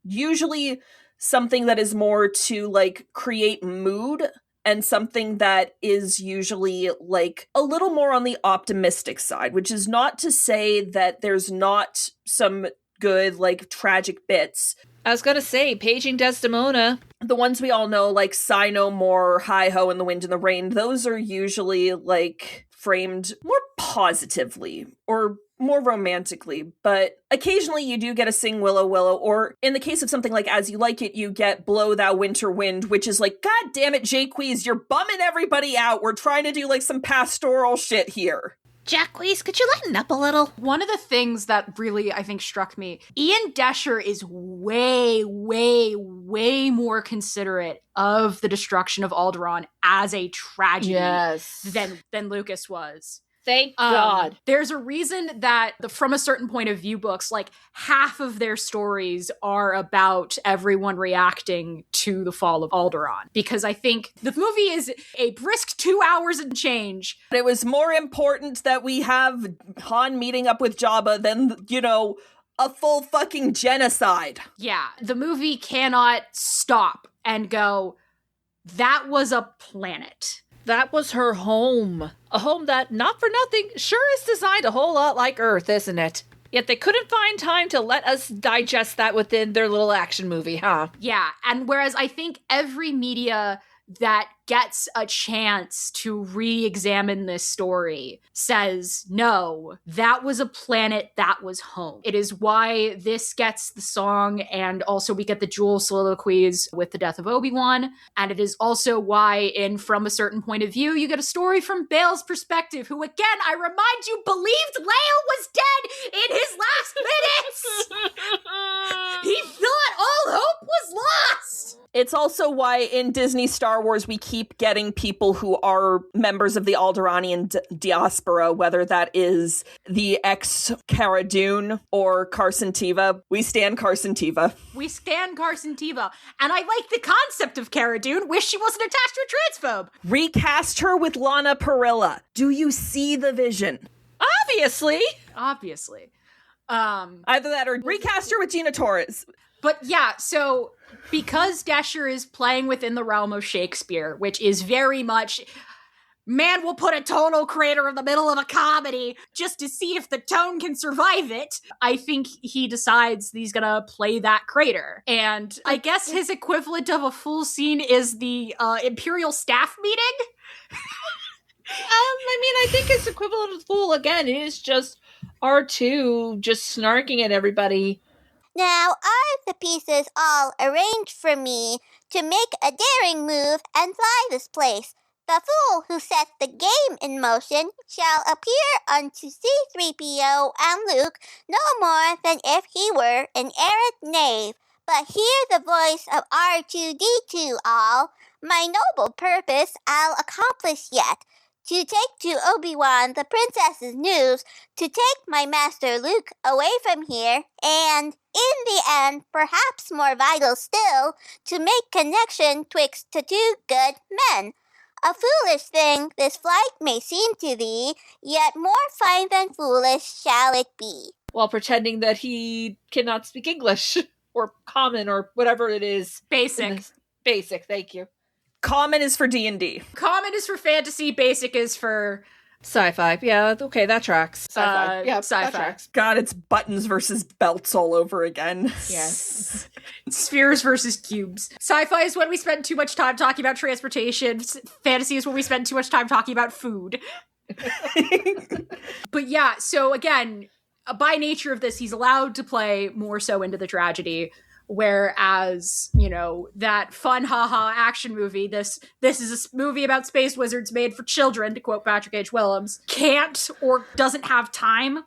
usually something that is more to, like, create mood, and something that is usually, like, a little more on the optimistic side, which is not to say that there's not some good, like, tragic bits. I was gonna say, Paging Desdemona. The ones we all know, like Sigh No More, Hi Ho, and The Wind and the Rain, those are usually, like, framed more positively, or more romantically, but occasionally you do get a Sing Willow Willow, or in the case of something like As You Like It, you get Blow Thou Winter Wind, which is like, God damn it, Jaques, you're bumming everybody out. We're trying to do, like, some pastoral shit here. Jacquees, could you lighten up a little? One of the things that really, I think, struck me, Ian Doescher is way, way, way more considerate of the destruction of Alderaan as a tragedy than Lucas was. Thank God. There's a reason that the From a Certain Point of View books, like half of their stories are about everyone reacting to the fall of Alderaan. Because I think the movie is a brisk 2 hours and change. It was more important that we have Han meeting up with Jabba than, a full fucking genocide. Yeah, the movie cannot stop and go, that was a planet. That was her home. A home that, not for nothing, sure is designed a whole lot like Earth, isn't it? Yet they couldn't find time to let us digest that within their little action movie, huh? Yeah, and whereas I think every media that gets a chance to re-examine this story says, no, that was a planet, that was home. It is why this gets the song, and also we get the jewel soliloquies with the death of Obi-Wan, and it is also why in From a Certain Point of View, you get a story from Bale's perspective, who again, I remind you, believed Leia was dead in his last minutes! He thought all hope was lost! It's also why in Disney Star Wars we keep getting people who are members of the Alderaanian diaspora, whether that is the ex-Cara Dune or Carson Teva. We stand Carson Teva. We stand Carson Teva. And I like the concept of Cara Dune. Wish she wasn't attached to a transphobe. Recast her with Lana Parrilla. Do you see the vision? Obviously. Either that or recast her with Gina Torres. But yeah, so because Doescher is playing within the realm of Shakespeare, which is very much, man will put a tonal crater in the middle of a comedy just to see if the tone can survive it, I think he decides he's gonna play that crater. And I guess his equivalent of a full scene is the Imperial staff meeting? I think his equivalent of fool, again, is just R2 just snarking at everybody. Now are the pieces all arranged for me to make a daring move and fly this place? The fool who set the game in motion shall appear unto C-3PO and Luke no more than if he were an errant knave. But hear the voice of R2-D2 all, my noble purpose I'll accomplish yet. To take to Obi-Wan the princess's news, to take my master Luke away from here, and, in the end, perhaps more vital still, to make connection twixt the two good men. A foolish thing this flight may seem to thee, yet more fine than foolish shall it be. While pretending that he cannot speak English, or common, or whatever it is. Basic. Basic, thank you. Common is for D&D. Common is for fantasy, basic is for sci-fi. Yeah, okay, that tracks. Sci-fi. Sci-fi. That tracks. God, it's buttons versus belts all over again. Yes. Spheres versus cubes. Sci-fi is when we spend too much time talking about transportation. Fantasy is when we spend too much time talking about food. But yeah, so again, by nature of this, he's allowed to play more so into the tragedy. Whereas, that fun haha action movie, this is a movie about space wizards made for children, to quote Patrick H. Willems, can't or doesn't have time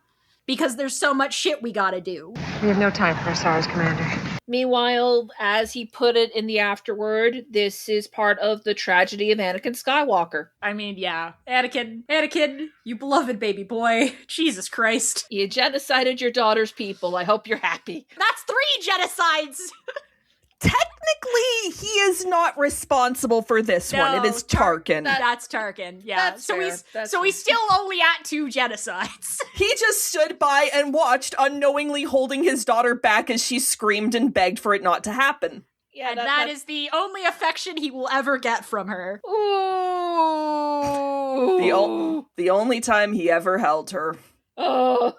because there's so much shit we gotta do. We have no time for SARS, Commander. Meanwhile, as he put it in the afterword, this is part of the tragedy of Anakin Skywalker. I mean, yeah. Anakin, you beloved baby boy. Jesus Christ. You genocided your daughter's people. I hope you're happy. That's 3 genocides! Technically, he is not responsible for this one. It is Tarkin. That's Tarkin, yeah. That's fair. He's still only at 2 genocides. He just stood by and watched, unknowingly holding his daughter back as she screamed and begged for it not to happen. Yeah, and that is the only affection he will ever get from her. Ooh. The only time he ever held her. Oh,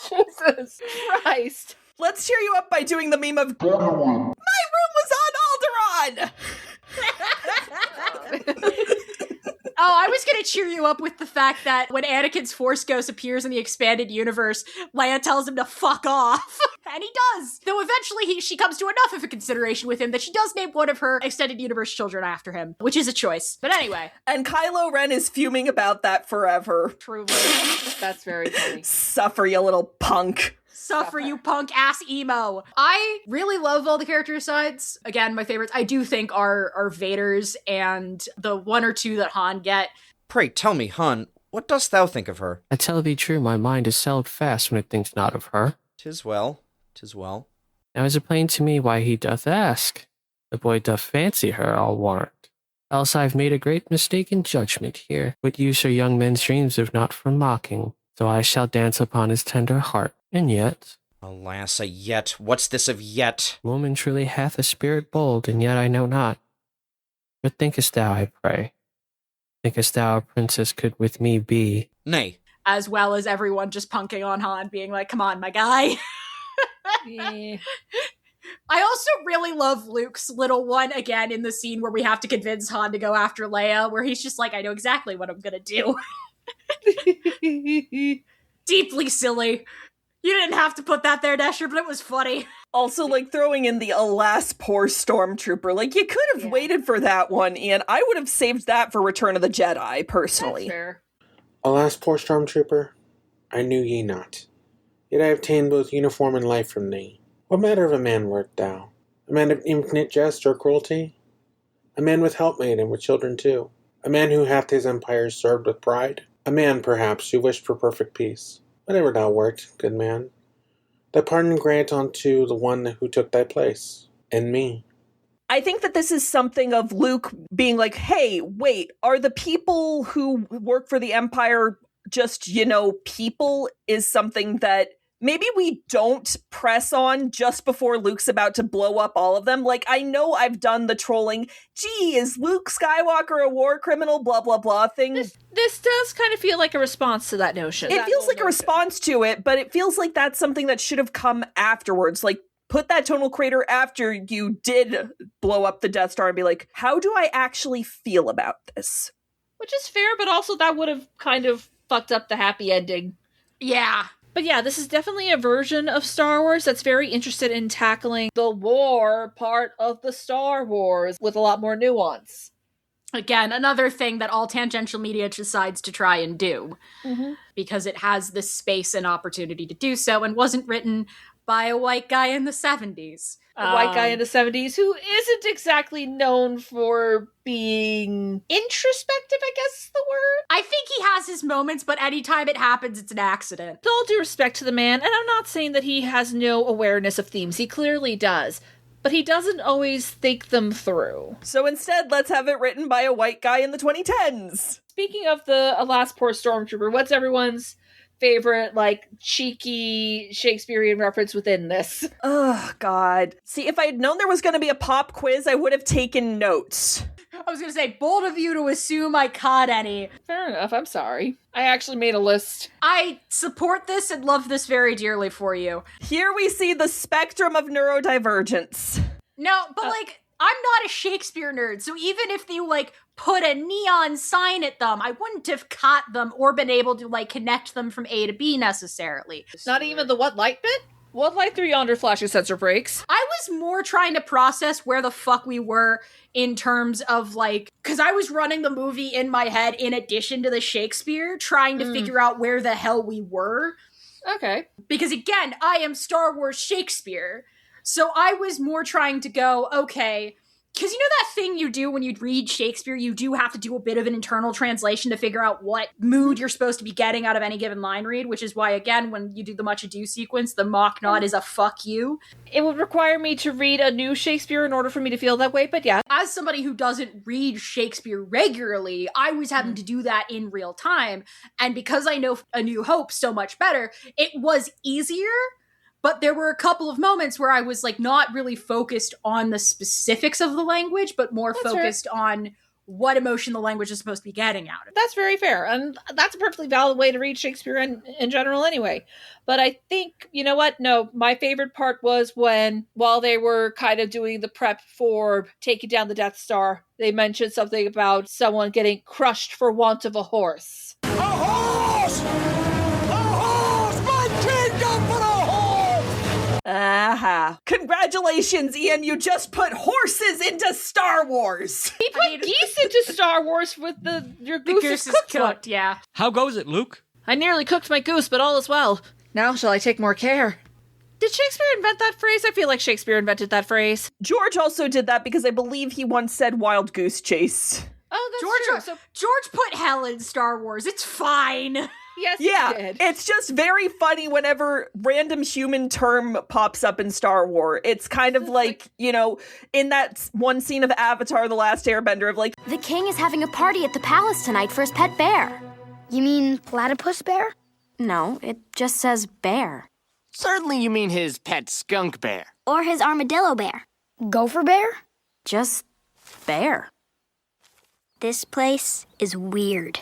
Jesus Christ. Let's cheer you up by doing the meme of My room was on Alderaan! Oh, I was gonna cheer you up with the fact that when Anakin's Force Ghost appears in the expanded universe, Leia tells him to fuck off. And he does. Though eventually she comes to enough of a consideration with him that she does name one of her extended universe children after him, which is a choice. But anyway. And Kylo Ren is fuming about that forever. Truly. That's very funny. Suffer, you little punk. Suffer, you punk ass emo. I really love all the character sides. Again, my favorites I do think are Vader's and the one or two that Han get. Pray tell me, Han, what dost thou think of her? I tell thee true, my mind is settled fast when it thinks not of her. 'Tis well, 'tis well. Now is it plain to me why he doth ask? The boy doth fancy her, I'll warrant. Else I've made a great mistake in judgment here. What use are young men's dreams if not for mocking? So I shall dance upon his tender heart. And yet... Alas, a yet. What's this of yet? Woman truly hath a spirit bold, and yet I know not. What thinkest thou, I pray? Thinkest thou a princess could with me be? Nay. As well as everyone just punking on Han, being like, come on, my guy. Yeah. I also really love Luke's little one, again, in the scene where we have to convince Han to go after Leia, where he's just like, I know exactly what I'm gonna do. Deeply silly. You didn't have to put that there, Doescher, but it was funny. Also, like, throwing in the alas, poor stormtrooper. Like, you could have waited for that one, Ian. I would have saved that for Return of the Jedi, personally. That's fair. Alas, poor stormtrooper, I knew ye not. Yet I obtained both uniform and life from thee. What matter of a man wert thou? A man of infinite jest or cruelty? A man with helpmate and with children too? A man who hath his empire served with pride? A man, perhaps, who wished for perfect peace? Whatever thou wert, good man, thy pardon grant unto the one who took thy place, and me. I think that this is something of Luke being like, hey, wait, are the people who work for the Empire just, people, is something that maybe we don't press on just before Luke's about to blow up all of them. Like, I know I've done the trolling, gee, is Luke Skywalker a war criminal, blah, blah, blah thing. This does kind of feel like a response to that notion. It feels like a response to it, but it feels like that's something that should have come afterwards. Like, put that tonal crater after you did blow up the Death Star and be like, how do I actually feel about this? Which is fair, but also that would have kind of fucked up the happy ending. Yeah. But yeah, this is definitely a version of Star Wars that's very interested in tackling the war part of the Star Wars with a lot more nuance. Again, another thing that all tangential media decides to try and do. Mm-hmm. Because it has the space and opportunity to do so and wasn't written by a white guy in the 70s. A white guy in the 70s who isn't exactly known for being introspective, I guess is the word. I think he has his moments, but anytime it happens, it's an accident. With all due respect to the man, and I'm not saying that he has no awareness of themes, he clearly does, but he doesn't always think them through. So instead, let's have it written by a white guy in the 2010s. Speaking of the Alas Poor Stormtrooper, what's everyone's favorite, cheeky Shakespearean reference within this? Oh, God. See, if I had known there was going to be a pop quiz, I would have taken notes. I was going to say, bold of you to assume I caught any. Fair enough, I'm sorry. I actually made a list. I support this and love this very dearly for you. Here we see the spectrum of neurodivergence. No, but I'm not a Shakespeare nerd, so even if you, put a neon sign at them, I wouldn't have caught them or been able to, connect them from A to B necessarily. Not even the what light bit? What light through yonder flashing sensor breaks? I was more trying to process where the fuck we were in terms of, because I was running the movie in my head in addition to the Shakespeare, trying to figure out where the hell we were. Okay. Because, again, I am Star Wars Shakespeare. So I was more trying to go, okay, because you know that thing you do when you read Shakespeare, you do have to do a bit of an internal translation to figure out what mood you're supposed to be getting out of any given line read, which is why, again, when you do the much ado sequence, the mock nod is a fuck you. It would require me to read a new Shakespeare in order for me to feel that way, but yeah. As somebody who doesn't read Shakespeare regularly, I was having to do that in real time, and because I know A New Hope so much better, it was easier. But there were a couple of moments where I was not really focused on the specifics of the language, but more focused on what emotion the language is supposed to be getting out of it. That's very fair. And that's a perfectly valid way to read Shakespeare in general anyway. But I think, you know what? No, my favorite part was while they were kind of doing the prep for taking down the Death Star, they mentioned something about someone getting crushed for want of a horse. A horse! A horse! My kingdom for a horse! Aha. Congratulations, Ian, you just put horses into Star Wars! He put geese into Star Wars with your goose is cooked, yeah. How goes it, Luke? I nearly cooked my goose, but all is well. Now shall I take more care? Did Shakespeare invent that phrase? I feel like Shakespeare invented that phrase. George also did that because I believe he once said wild goose chase. Oh, that's true. So George put hell in Star Wars. It's fine. Yes, yeah, he did. It's just very funny whenever random human term pops up in Star Wars. It's kind of like, in that one scene of Avatar, The Last Airbender, of like, the king is having a party at the palace tonight for his pet bear. You mean platypus bear? No, it just says bear. Certainly you mean his pet skunk bear. Or his armadillo bear. Gopher bear? Just bear. This place is weird.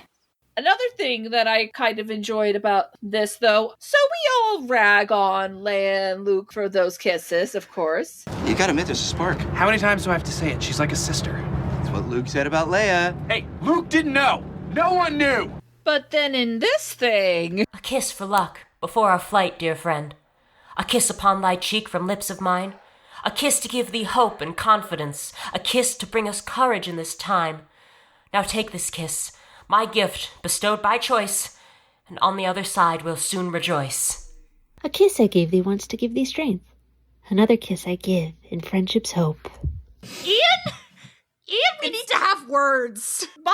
Another thing that I kind of enjoyed about this, though, so we all rag on Leia and Luke for those kisses, of course. You gotta admit there's a spark. How many times do I have to say it? She's like a sister. That's what Luke said about Leia. Hey, Luke didn't know. No one knew. But then in this thing... A kiss for luck, before our flight, dear friend. A kiss upon thy cheek from lips of mine. A kiss to give thee hope and confidence. A kiss to bring us courage in this time. Now take this kiss, my gift bestowed by choice, and on the other side we'll soon rejoice. A kiss I gave thee once to give thee strength. Another kiss I give in friendship's hope. Ian, we need to have words. By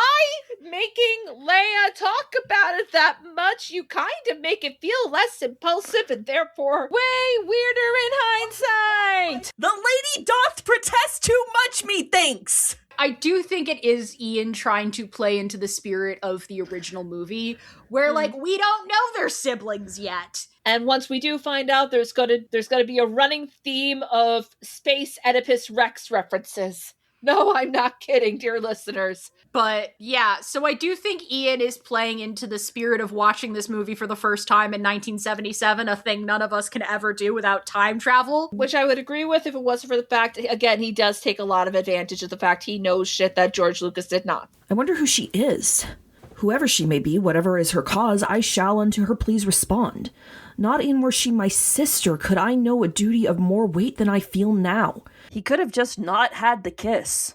making Leia talk about it that much, you kind of make it feel less impulsive and therefore way weirder in hindsight. The lady doth protest too much, methinks. I do think it is Ian trying to play into the spirit of the original movie, where we don't know they're siblings yet. And once we do find out, there's gonna be a running theme of space Oedipus Rex references. No, I'm not kidding, dear listeners. But yeah, so I do think Ian is playing into the spirit of watching this movie for the first time in 1977, a thing none of us can ever do without time travel. Which I would agree with if it wasn't for the fact, again, he does take a lot of advantage of the fact he knows shit that George Lucas did not. I wonder who she is. Whoever she may be, whatever is her cause, I shall unto her please respond. Not in were she my sister, could I know a duty of more weight than I feel now. He could have just not had the kiss.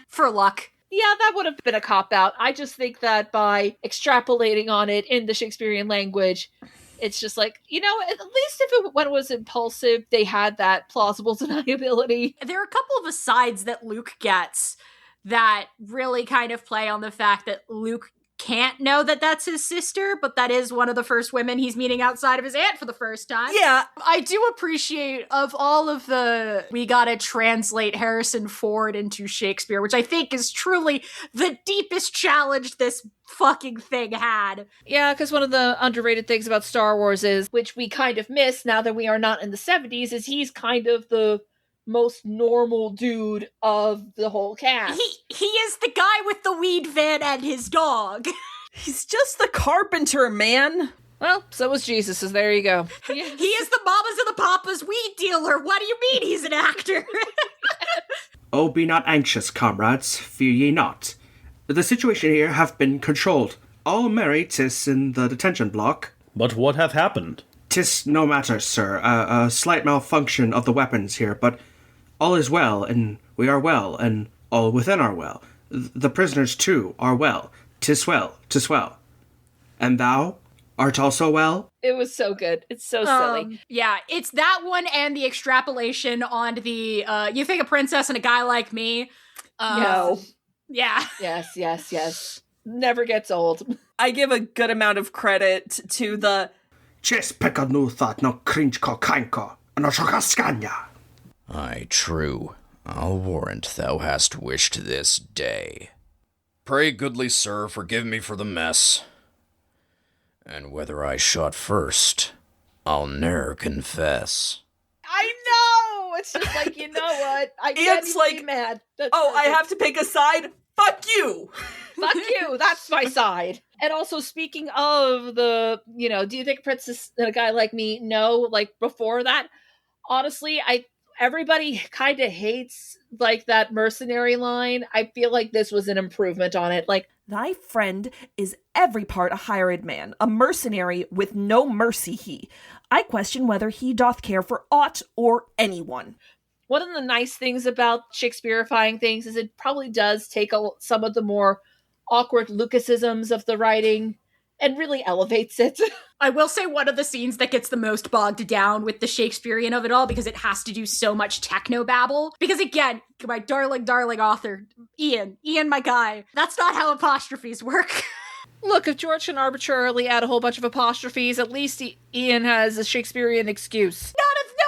For luck. Yeah, that would have been a cop-out. I just think that by extrapolating on it in the Shakespearean language, it's just like, at least when it was impulsive, they had that plausible deniability. There are a couple of asides that Luke gets that really kind of play on the fact that Luke can't know that that's his sister, but that is one of the first women he's meeting outside of his aunt for the first time. Yeah. I do appreciate, of all of the, we gotta translate Harrison Ford into Shakespeare, which I think is truly the deepest challenge this fucking thing had. Yeah, because one of the underrated things about Star Wars is, which we kind of miss now that we are not in the 70s, is he's kind of the most normal dude of the whole cast. He is the guy with the weed van and his dog. He's just the carpenter, man. Well, so was Jesus, so there you go. He is the mamas and the papas weed dealer. What do you mean he's an actor? Oh, be not anxious, comrades, fear ye not. The situation here hath been controlled. All merry 'tis in the detention block. But what hath happened? 'Tis no matter, sir. A slight malfunction of the weapons here, but all is well, and we are well, and all within are well. The prisoners, too, are well. 'Tis well, 'tis well. And thou art also well? It was so good. It's so silly. Yeah, it's that one and the extrapolation on the, you think a princess and a guy like me? No. Yeah. Yes. Never gets old. I give a good amount of credit to the Ches pekanuthat no crinchko kainko, no shokaskanya. Aye, true. I'll warrant thou hast wished this day. Pray, goodly sir, forgive me for the mess. And whether I shot first, I'll ne'er confess. I know! It's just like, you know what? I can't even be mad. I have to pick a side? Fuck you! Fuck you! That's my side. And also, speaking of the, do you think a princess and a guy like me? No, like, before that, honestly, everybody kind of hates like that mercenary line. I feel like this was an improvement on it. Like, thy friend is every part a hired man, a mercenary with no mercy he. I question whether he doth care for aught or anyone. One of the nice things about Shakespeareifying things is it probably does take some of the more awkward Lucasisms of the writing and really elevates it. I will say one of the scenes that gets the most bogged down with the Shakespearean of it all, because it has to do so much technobabble. Because again, my darling author, Ian, my guy, that's not how apostrophes work. Look, if George can arbitrarily add a whole bunch of apostrophes, at least Ian has a Shakespearean excuse. No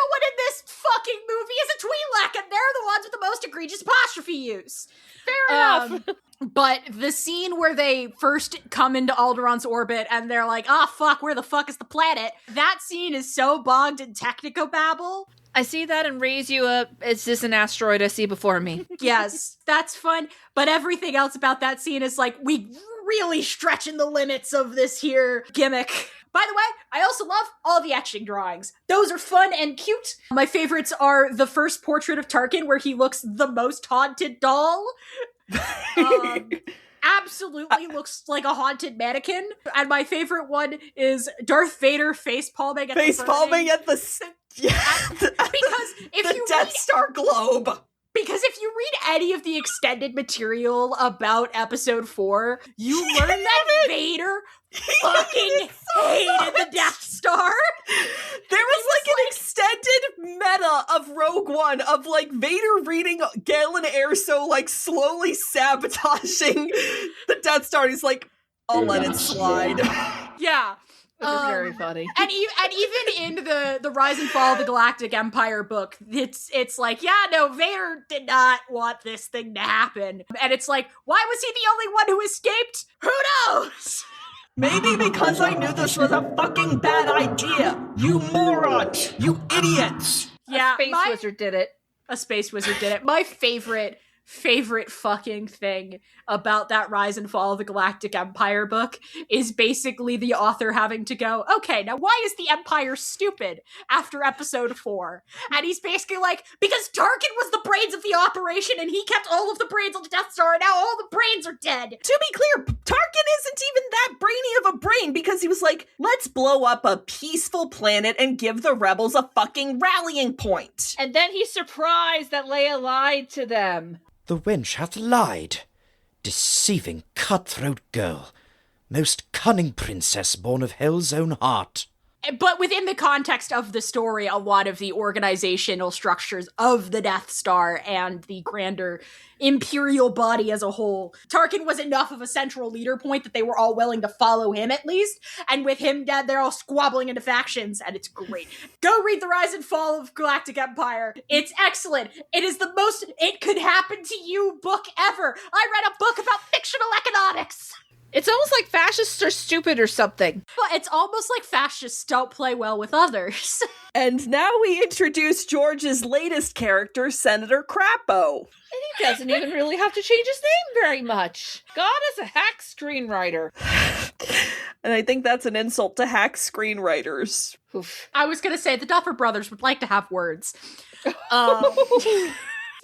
one in this fucking movie is a Twi'lek, and they're the ones with the most egregious apostrophe use. Fair enough. But the scene where they first come into Alderaan's orbit and they're like, fuck, where the fuck is the planet? That scene is so bogged in technicobabble. I see that and raise you up. Is this an asteroid I see before me? Yes, that's fun. But everything else about that scene is like, we really stretching the limits of this here gimmick. By the way, I also love all the etching drawings. Those are fun and cute. My favorites are the first portrait of Tarkin where he looks the most haunted doll. Absolutely looks like a haunted mannequin. And my favorite one is Darth Vader face-palming at the because if the you Death Star globe. Because if you read any of the extended material about Episode 4, you learn that Vader fucking hated the Death Star. There was like an extended meta of Rogue One of like Vader reading Galen Erso like slowly sabotaging the Death Star. He's like, I'll let it slide. Yeah. It was very funny. And even in the Rise and Fall of the Galactic Empire book, it's like, Vader did not want this thing to happen. And it's like, why was he the only one who escaped? Who knows? Maybe because I knew this was a fucking bad idea. You morons! You idiots! Yeah, a space wizard did it. A space wizard did it. My favorite fucking thing about that Rise and Fall of the Galactic Empire book is basically the author having to go, okay, now why is the Empire stupid after Episode 4? And he's basically like, because Tarkin was the brains of the operation and he kept all of the brains on the Death Star and now all the brains are dead. To be clear, Tarkin isn't even that brainy of a brain because he was like, let's blow up a peaceful planet and give the rebels a fucking rallying point. And then he's surprised that Leia lied to them. The wench hath lied. Deceiving cutthroat girl. Most cunning princess born of hell's own heart. But within the context of the story, a lot of the organizational structures of the Death Star and the grander Imperial body as a whole, Tarkin was enough of a central leader point that they were all willing to follow him at least. And with him dead, they're all squabbling into factions, and it's great. Go read The Rise and Fall of Galactic Empire. It's excellent. It is the most it could happen to you book ever. I read a book about fictional economics. It's almost like fascists are stupid or something. But it's almost like fascists don't play well with others. And now we introduce George's latest character, Senator Crapo. And he doesn't even really have to change his name very much. God is a hack screenwriter. And I think that's an insult to hack screenwriters. Oof. I was going to say the Duffer Brothers would like to have words.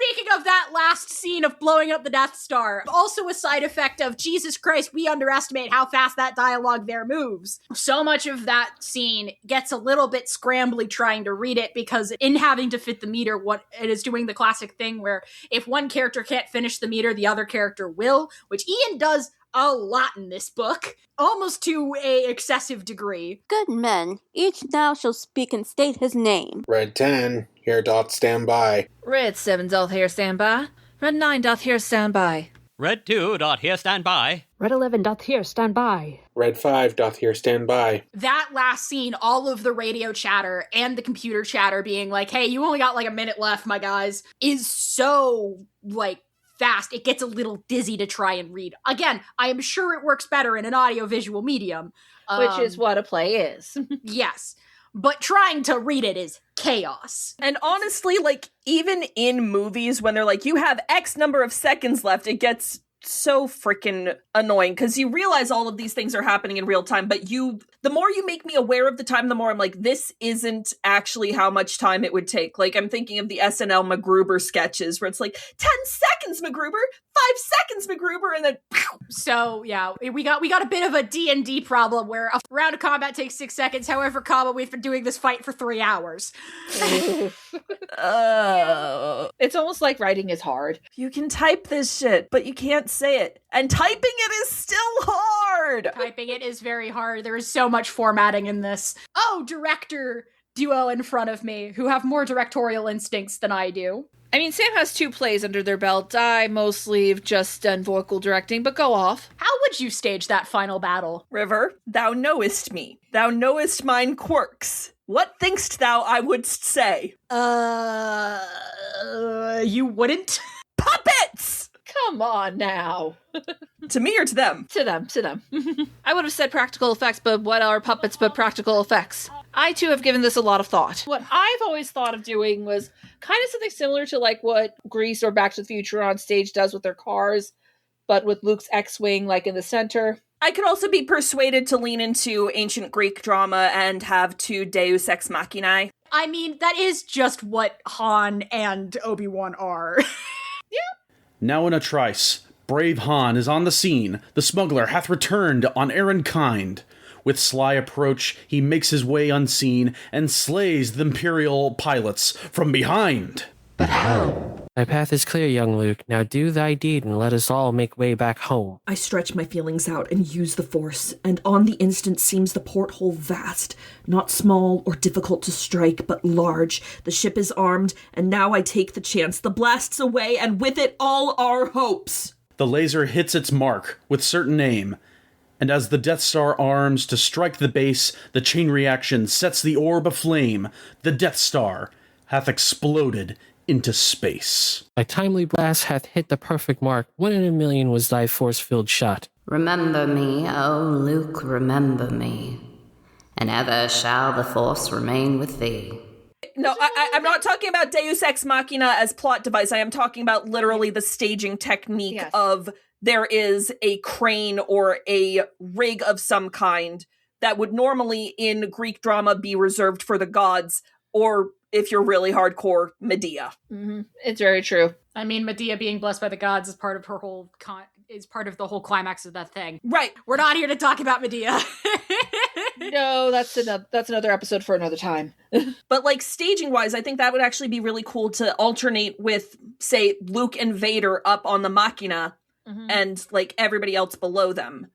Speaking of that last scene of blowing up the Death Star, also a side effect of, Jesus Christ, we underestimate how fast that dialogue there moves. So much of that scene gets a little bit scrambly trying to read it because in having to fit the meter, what it is doing the classic thing where if one character can't finish the meter, the other character will, which Ian does a lot in this book, almost to a excessive degree. Good men, each now shall speak and state his name. Red 10, here doth stand by. Red 7 doth here stand by. Red 9 doth here stand by. Red 2 doth here stand by. Red 11 doth here stand by. Red 5 doth here stand by. That last scene, all of the radio chatter and the computer chatter being like, hey, you only got like a minute left, my guys, is so, like, fast. It gets a little dizzy to try and read. Again, I am sure it works better in an audiovisual medium. Which is what a play is. Yes. But trying to read it is chaos. And honestly, like, even in movies when they're like, you have X number of seconds left, it gets so freaking annoying because you realize all of these things are happening in real time, but the more you make me aware of the time, the more I'm like, this isn't actually how much time it would take. Like, I'm thinking of the SNL MacGruber sketches where it's like 10 seconds MacGruber, 5 seconds MacGruber, and then So yeah, we got a bit of a D&D problem where a round of combat takes 6 seconds. However, we've been doing this fight for 3 hours. It's almost like writing is hard. You can type this shit, but you can't say it. And typing it is still hard! Typing it is very hard. There is so much formatting in this. Oh, director duo in front of me who have more directorial instincts than I do. I mean, Sam has 2 plays under their belt. I mostly have just done vocal directing, but go off. How would you stage that final battle? River, thou knowest me. Thou knowest mine quirks. What thinkst thou I wouldst say? You wouldn't? Puppets! Come on now. To me or to them? To them. I would have said practical effects, but what are puppets but practical effects? I, too, have given this a lot of thought. What I've always thought of doing was kind of something similar to like what Grease or Back to the Future on stage does with their cars, but with Luke's X-Wing like in the center. I could also be persuaded to lean into ancient Greek drama and have 2 Deus Ex Machinae. I mean, that is just what Han and Obi-Wan are. Yeah. Now in a trice, brave Han is on the scene. The smuggler hath returned on errand kind. With sly approach, he makes his way unseen and slays the Imperial pilots from behind. But how? Thy path is clear, young Luke. Now do thy deed and let us all make way back home. I stretch my feelings out and use the Force, and on the instant seems the porthole vast, not small or difficult to strike, but large. The ship is armed, and now I take the chance. The blast's away, and with it all our hopes. The laser hits its mark with certain aim, and as the Death Star arms to strike the base, the chain reaction sets the orb aflame. The Death Star hath exploded into space. Thy timely blast hath hit the perfect mark. 1 in a million was thy force-filled shot. Remember me, O Luke, remember me, and ever shall the Force remain with thee. No, I'm not talking about Deus Ex Machina as plot device. I am talking about literally the staging technique of there is a crane or a rig of some kind that would normally in Greek drama be reserved for the gods, or if you're really hardcore, Medea. Mm-hmm. It's very true. I mean, Medea being blessed by the gods is part of her whole is part of the whole climax of that thing. Right. We're not here to talk about Medea. No, that's another episode for another time. But like staging wise, I think that would actually be really cool to alternate with, say, Luke and Vader up on the Machina and like everybody else below them.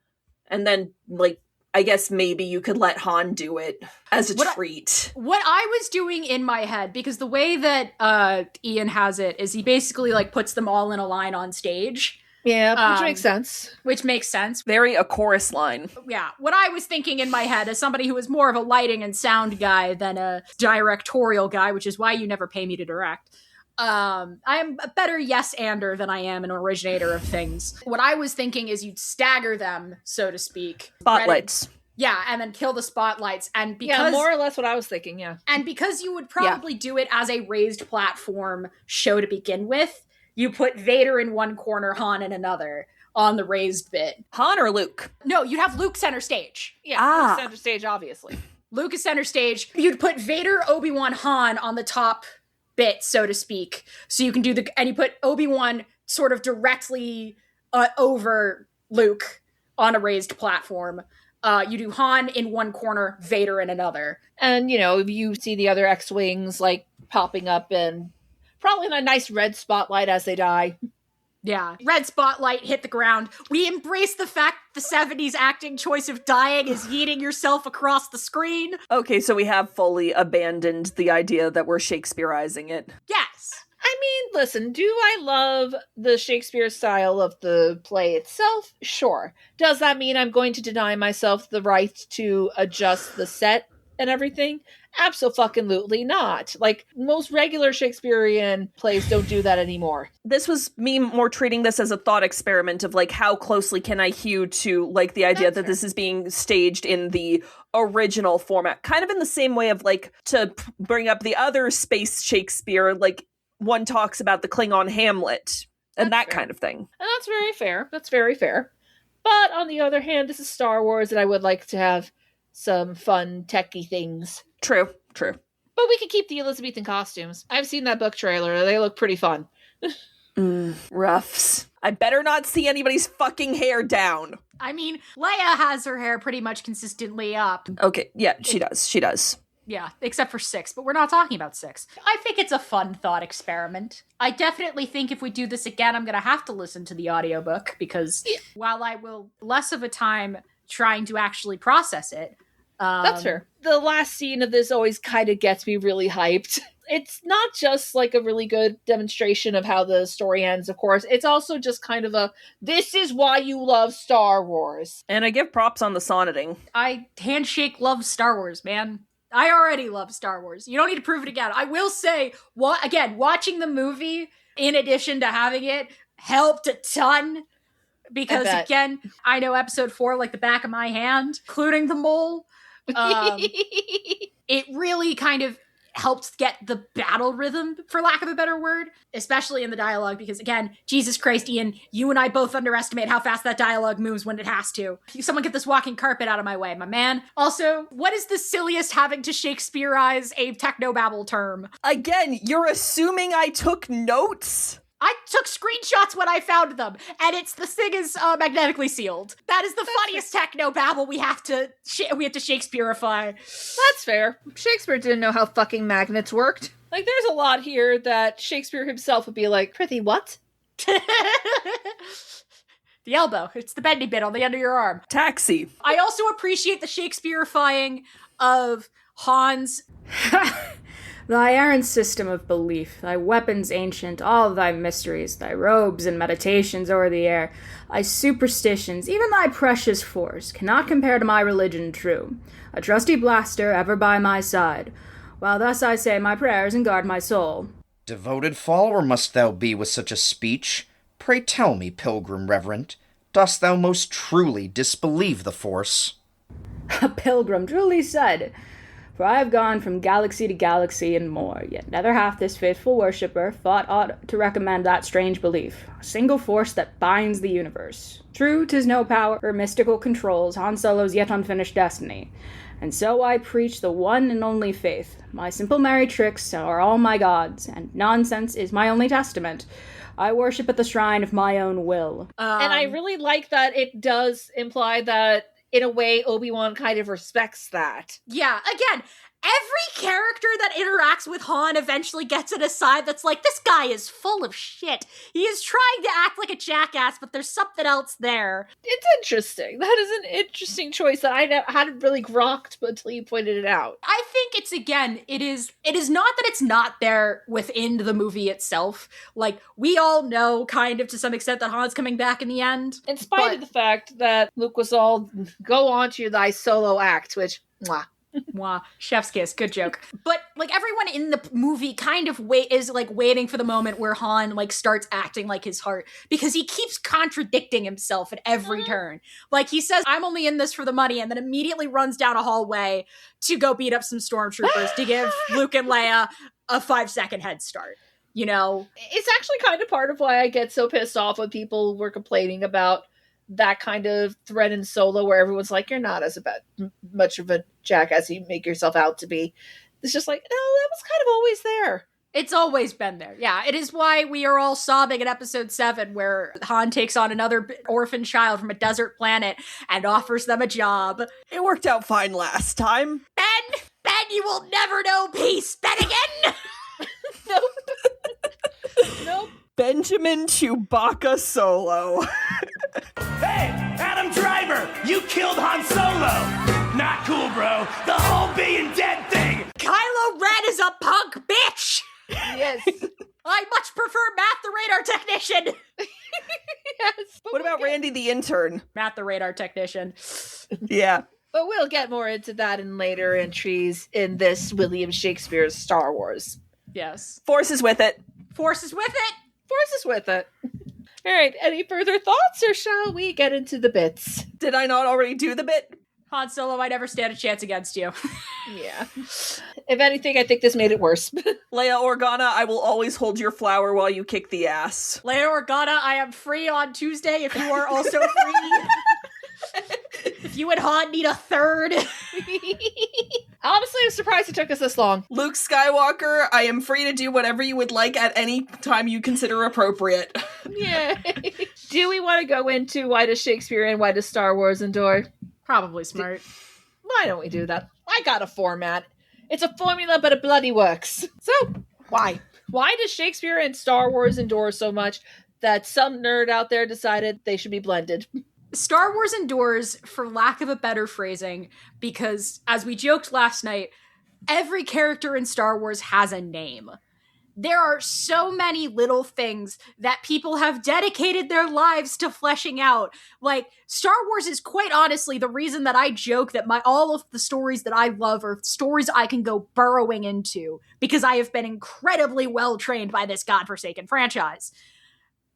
And then like, I guess maybe you could let Han do it as a treat. What I was doing in my head, because the way that Ian has it is he basically like puts them all in a line on stage. Yeah, which makes sense. Which makes sense. Very a chorus line. Yeah. What I was thinking in my head as somebody who is more of a lighting and sound guy than a directorial guy, which is why you never pay me to direct. I am a better yes-ander than I am an originator of things. What I was thinking is you'd stagger them, so to speak. Spotlights. Yeah, and then kill the spotlights. And because more or less what I was thinking, yeah. And because you would probably do it as a raised platform show to begin with, you put Vader in one corner, Han in another on the raised bit. Han or Luke? No, you'd have Luke center stage. Yeah, Luke center stage, obviously. Luke is center stage. You'd put Vader, Obi-Wan, Han on the top bit, so to speak. So you can do and you put Obi-Wan sort of directly over Luke on a raised platform. You do Han in one corner, Vader in another. And, you see the other X-Wings, like, popping up and probably in a nice red spotlight as they die. Yeah. Red spotlight, hit the ground. We embrace the fact the 70s acting choice of dying is yeeting yourself across the screen. Okay, so we have fully abandoned the idea that we're Shakespeareizing it. Yes. I mean, listen, do I love the Shakespeare style of the play itself? Sure. Does that mean I'm going to deny myself the right to adjust the set and everything? Absolutely not. Like, most regular Shakespearean plays don't do that anymore. This was me more treating this as a thought experiment of, like, how closely can I hew to, like, the idea that this is being staged in the original format. Kind of in the same way of, like, to bring up the other space Shakespeare, like, one talks about the Klingon Hamlet and that kind of thing. And that's very fair. That's very fair. But on the other hand, this is Star Wars, and I would like to have some fun, techie things. True. But we could keep the Elizabethan costumes. I've seen that book trailer. They look pretty fun. Roughs. I better not see anybody's fucking hair down. I mean, Leia has her hair pretty much consistently up. Okay, yeah, she does. Yeah, except for 6, but we're not talking about 6. I think it's a fun thought experiment. I definitely think if we do this again, I'm going to have to listen to the audiobook because while I will less of a time trying to actually process it. That's fair. The last scene of this always kind of gets me really hyped. It's not just like a really good demonstration of how the story ends, of course. It's also just kind of this is why you love Star Wars. And I give props on the sonneting. I handshake love Star Wars, man. I already love Star Wars. You don't need to prove it again. I will say, watching the movie, in addition to having it, helped a ton. Because, again, I know episode 4 like the back of my hand, including the mole. It really kind of helped get the battle rhythm, for lack of a better word, especially in the dialogue, because again, Jesus Christ, Ian, you and I both underestimate how fast that dialogue moves when it has to. Someone get this walking carpet out of my way, my man. Also, what is the silliest having to Shakespeareize a technobabble term? Again, you're assuming I took notes? I took screenshots when I found them, and the thing is magnetically sealed. That is the funniest techno babble we have to Shakespeareify. That's fair. Shakespeare didn't know how fucking magnets worked. Like, there's a lot here that Shakespeare himself would be like, Prithee, what? The elbow. It's the bendy bit on the end of your arm. Taxi. I also appreciate the Shakespeareifying of Han's... Thy errant system of belief, thy weapons ancient, all thy mysteries, thy robes and meditations o'er the air, thy superstitions, even thy precious force, cannot compare to my religion true. A trusty blaster ever by my side, while thus I say my prayers and guard my soul. Devoted follower must thou be with such a speech. Pray tell me, pilgrim reverent, dost thou most truly disbelieve the force? A pilgrim truly said. For I have gone from galaxy to galaxy and more, yet never hath this faithful worshipper thought aught to recommend that strange belief, a single force that binds the universe. True, 'tis no power or mystical controls Han Solo's yet unfinished destiny. And so I preach the one and only faith. My simple merry tricks are all my gods, and nonsense is my only testament. I worship at the shrine of my own will. And I really like that it does imply that in a way, Obi-Wan kind of respects that. Yeah, again, every character that interacts with Han eventually gets an aside that's like, this guy is full of shit. He is trying to act like a jackass, but there's something else there. It's interesting. That is an interesting choice that I hadn't really grokked until you pointed it out. I think it's, again, it is not that it's not there within the movie itself. Like, we all know, kind of, to some extent, that Han's coming back in the end. In spite of the fact that Luke was all, go on to thy solo act, which, mwah. Mwah. Chef's kiss. Good joke. But, like, everyone in the movie kind of waiting for the moment where Han, like, starts acting like his heart, because he keeps contradicting himself at every turn. Like, he says, I'm only in this for the money, and then immediately runs down a hallway to go beat up some stormtroopers to give Luke and Leia a 5-second head start. You know? It's actually kind of part of why I get so pissed off when people were complaining about that kind of thread in Solo where everyone's like, you're not as much of a jackass as you make yourself out to be. It's just like, no, that was kind of always there. It's always been there. Yeah, it is why we are all sobbing at episode 7 where Han takes on another orphan child from a desert planet and offers them a job. It worked out fine last time. Ben, you will never know peace. Ben again? Nope. Benjamin Chewbacca Solo. Hey, Adam Driver, you killed Han Solo. Not cool, bro. The whole being dead thing. Kylo Ren is a punk bitch. Yes. I much prefer Matt the radar technician. Yes. What about Randy the intern? Matt the radar technician. Yeah. But we'll get more into that in later entries in this William Shakespeare's Star Wars. Yes. Force is with it. Force is with it. Force is with it. All right, any further thoughts, or shall we get into the bits? Did I not already do the bit? Han Solo might never stand a chance against you. Yeah. If anything, I think this made it worse. Leia Organa, I will always hold your flower while you kick the ass. Leia Organa, I am free on Tuesday if you are also free. If you and Han need a third. Honestly, I'm surprised it took us this long. Luke Skywalker, I am free to do whatever you would like at any time you consider appropriate. Yeah. Do we want to go into why does Shakespeare and why does Star Wars endure? Probably smart. Why don't we do that? I got a format. It's a formula, but it bloody works. So, why? Why does Shakespeare and Star Wars endure so much that some nerd out there decided they should be blended? Star Wars endures, for lack of a better phrasing, because, as we joked last night, every character in Star Wars has a name. There are so many little things that people have dedicated their lives to fleshing out. Like, Star Wars is quite honestly the reason that I joke that all of the stories that I love are stories I can go burrowing into, because I have been incredibly well trained by this godforsaken franchise.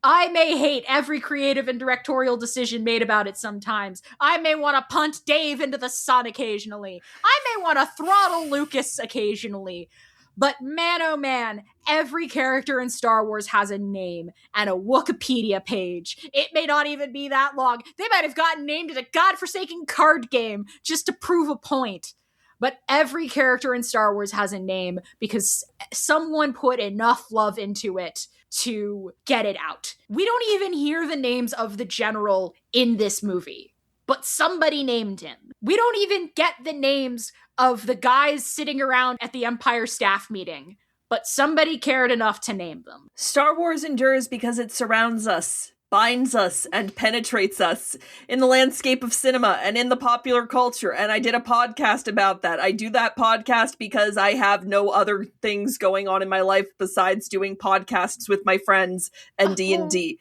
I may hate every creative and directorial decision made about it sometimes. I may want to punt Dave into the sun occasionally. I may want to throttle Lucas occasionally. But man, oh man, every character in Star Wars has a name and a Wikipedia page. It may not even be that long. They might have gotten named in a godforsaken card game just to prove a point. But every character in Star Wars has a name because someone put enough love into it to get it out. We don't even hear the names of the general in this movie, but somebody named him. We don't even get the names of the guys sitting around at the Empire staff meeting, but somebody cared enough to name them. Star Wars endures because it surrounds us, binds us, and penetrates us in the landscape of cinema and in the popular culture, and I did a podcast about that. I do that podcast because I have no other things going on in my life besides doing podcasts with my friends and D&D.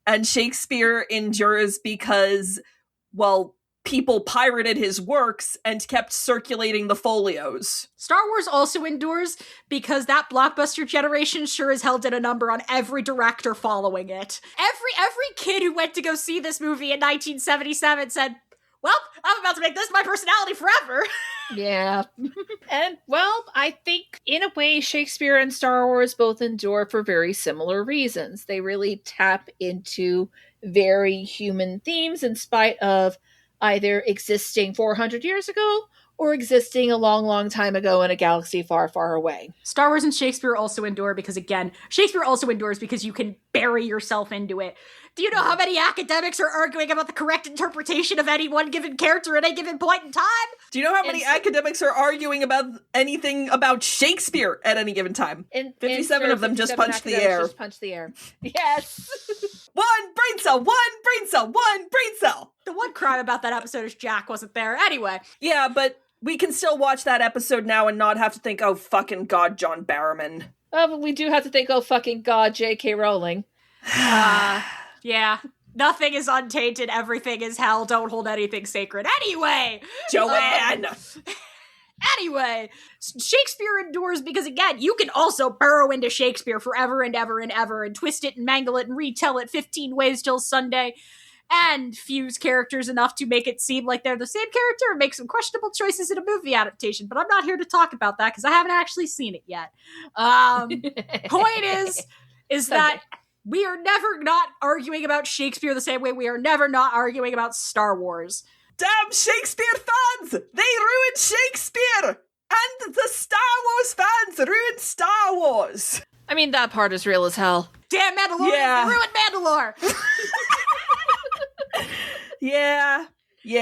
And Shakespeare endures because, well, people pirated his works and kept circulating the folios. Star Wars also endures because that blockbuster generation sure as hell did a number on every director following it. Every kid who went to go see this movie in 1977 said, well, I'm about to make this my personality forever. Yeah. And, well, I think, in a way, Shakespeare and Star Wars both endure for very similar reasons. They really tap into very human themes in spite of either existing 400 years ago or existing a long, long time ago in a galaxy far, far away. Star Wars and Shakespeare also endure because, again, Shakespeare also endures because you can bury yourself into it. Do you know how many academics are arguing about the correct interpretation of any one given character at a given point in time? Do you know how many academics are arguing about anything about Shakespeare at any given time? 57 of them just punched the air. Just punched the air. Yes! One brain cell! One brain cell! One brain cell! The one crime about that episode is Jack wasn't there. Anyway. Yeah, but we can still watch that episode now and not have to think, oh, fucking God, John Barrowman. Oh, but we do have to think, oh, fucking God, J.K. Rowling. Yeah. Nothing is untainted, everything is hell, don't hold anything sacred. Anyway! Joanne! Anyway, Shakespeare endures because, again, you can also burrow into Shakespeare forever and ever and ever and twist it and mangle it and retell it 15 ways till Sunday and fuse characters enough to make it seem like they're the same character and make some questionable choices in a movie adaptation. But I'm not here to talk about that because I haven't actually seen it yet. Point is that we are never not arguing about Shakespeare the same way we are never not arguing about Star Wars. Damn Shakespeare fans! They ruined Shakespeare! And the Star Wars fans ruined Star Wars! I mean, that part is real as hell. Damn Mandalorian! Yeah. They ruined Mandalore!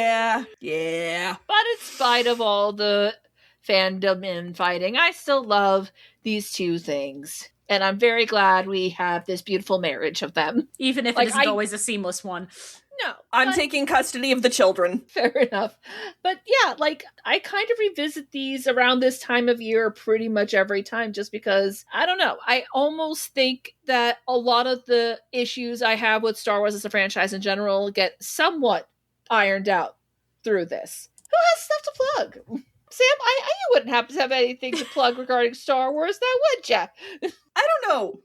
Yeah. But in spite of all the fandom infighting, I still love these two things. And I'm very glad we have this beautiful marriage of them. Even if it isn't always a seamless one. No. I'm taking custody of the children. Fair enough. But yeah, I kind of revisit these around this time of year pretty much every time just because, I don't know, I almost think that a lot of the issues I have with Star Wars as a franchise in general get somewhat ironed out through this. Who has stuff to plug? Sam, you wouldn't happen to have anything to plug regarding Star Wars, now would ya? I don't know.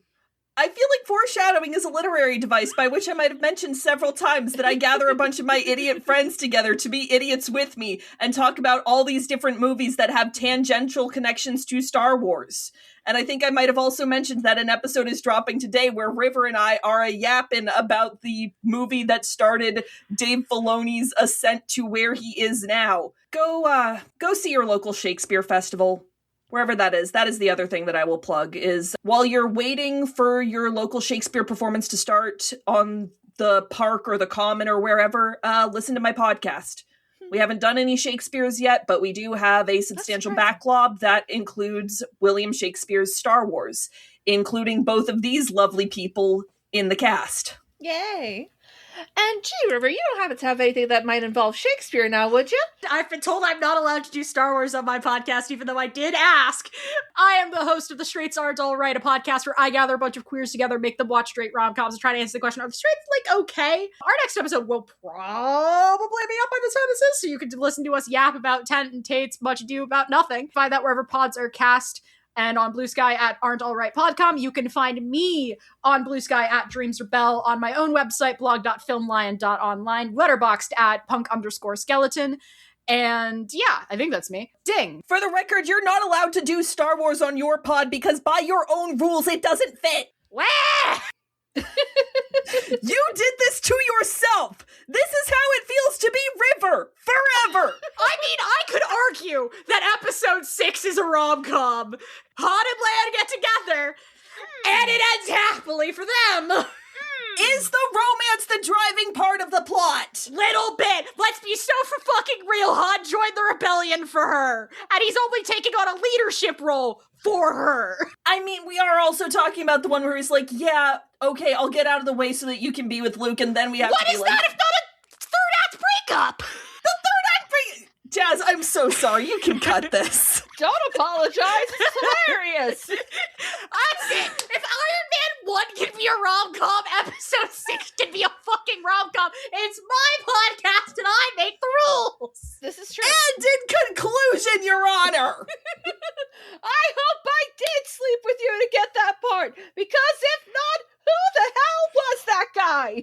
I feel like foreshadowing is a literary device by which I might have mentioned several times that I gather a bunch of my idiot friends together to be idiots with me and talk about all these different movies that have tangential connections to Star Wars. And I think I might have also mentioned that an episode is dropping today where River and I are yapping about the movie that started Dave Filoni's ascent to where he is now. Go see your local Shakespeare festival. Wherever that is. That is the other thing that I will plug, is while you're waiting for your local Shakespeare performance to start on the park or the common or wherever, listen to my podcast. We haven't done any Shakespeares yet, but we do have a substantial backlog that includes William Shakespeare's Star Wars, including both of these lovely people in the cast. Yay. And gee, River, you don't happen to have anything that might involve Shakespeare now, would you? I've been told I'm not allowed to do Star Wars on my podcast, even though I did ask. I am the host of The Straights Aren't Alright, a podcast where I gather a bunch of queers together, make them watch straight rom-coms, and try to answer the question, are the straights, okay? Our next episode will probably be up by the time this is, so you can listen to us yap about Tent and Tate's Much Ado About Nothing. Find that wherever pods are cast. And on Blue Sky at aren'talrightpodcom. You can find me on Blue Sky at Dreams Rebel, on my own website, blog.filmlion.online, letterboxed at punk_skeleton. And yeah, I think that's me. Ding. For the record, you're not allowed to do Star Wars on your pod because by your own rules, it doesn't fit. Wah! You did this to yourself. This is how it feels to be River forever. I mean, I could argue that episode 6 is a rom-com. Han and Leia get together, and it ends happily for them. Is the romance the driving part of the plot? Little bit. Let's be so for fucking real. Han joined the rebellion for her, and he's only taking on a leadership role for her. I mean, we are also talking about the one where he's like, yeah, okay, I'll get out of the way so that you can be with Luke, and then we have to be like... What is that if not a third act breakup? The third act breakup! Jazz, I'm so sorry. You can cut this. Don't apologize. It's hilarious. That's it. If Iron Man 1 can be a rom-com, episode 6 can be a fucking rom-com. It's my podcast and I make the rules. This is true. And in conclusion, Your Honor. I hope I did sleep with you to get that part, because if not, who the hell was that guy?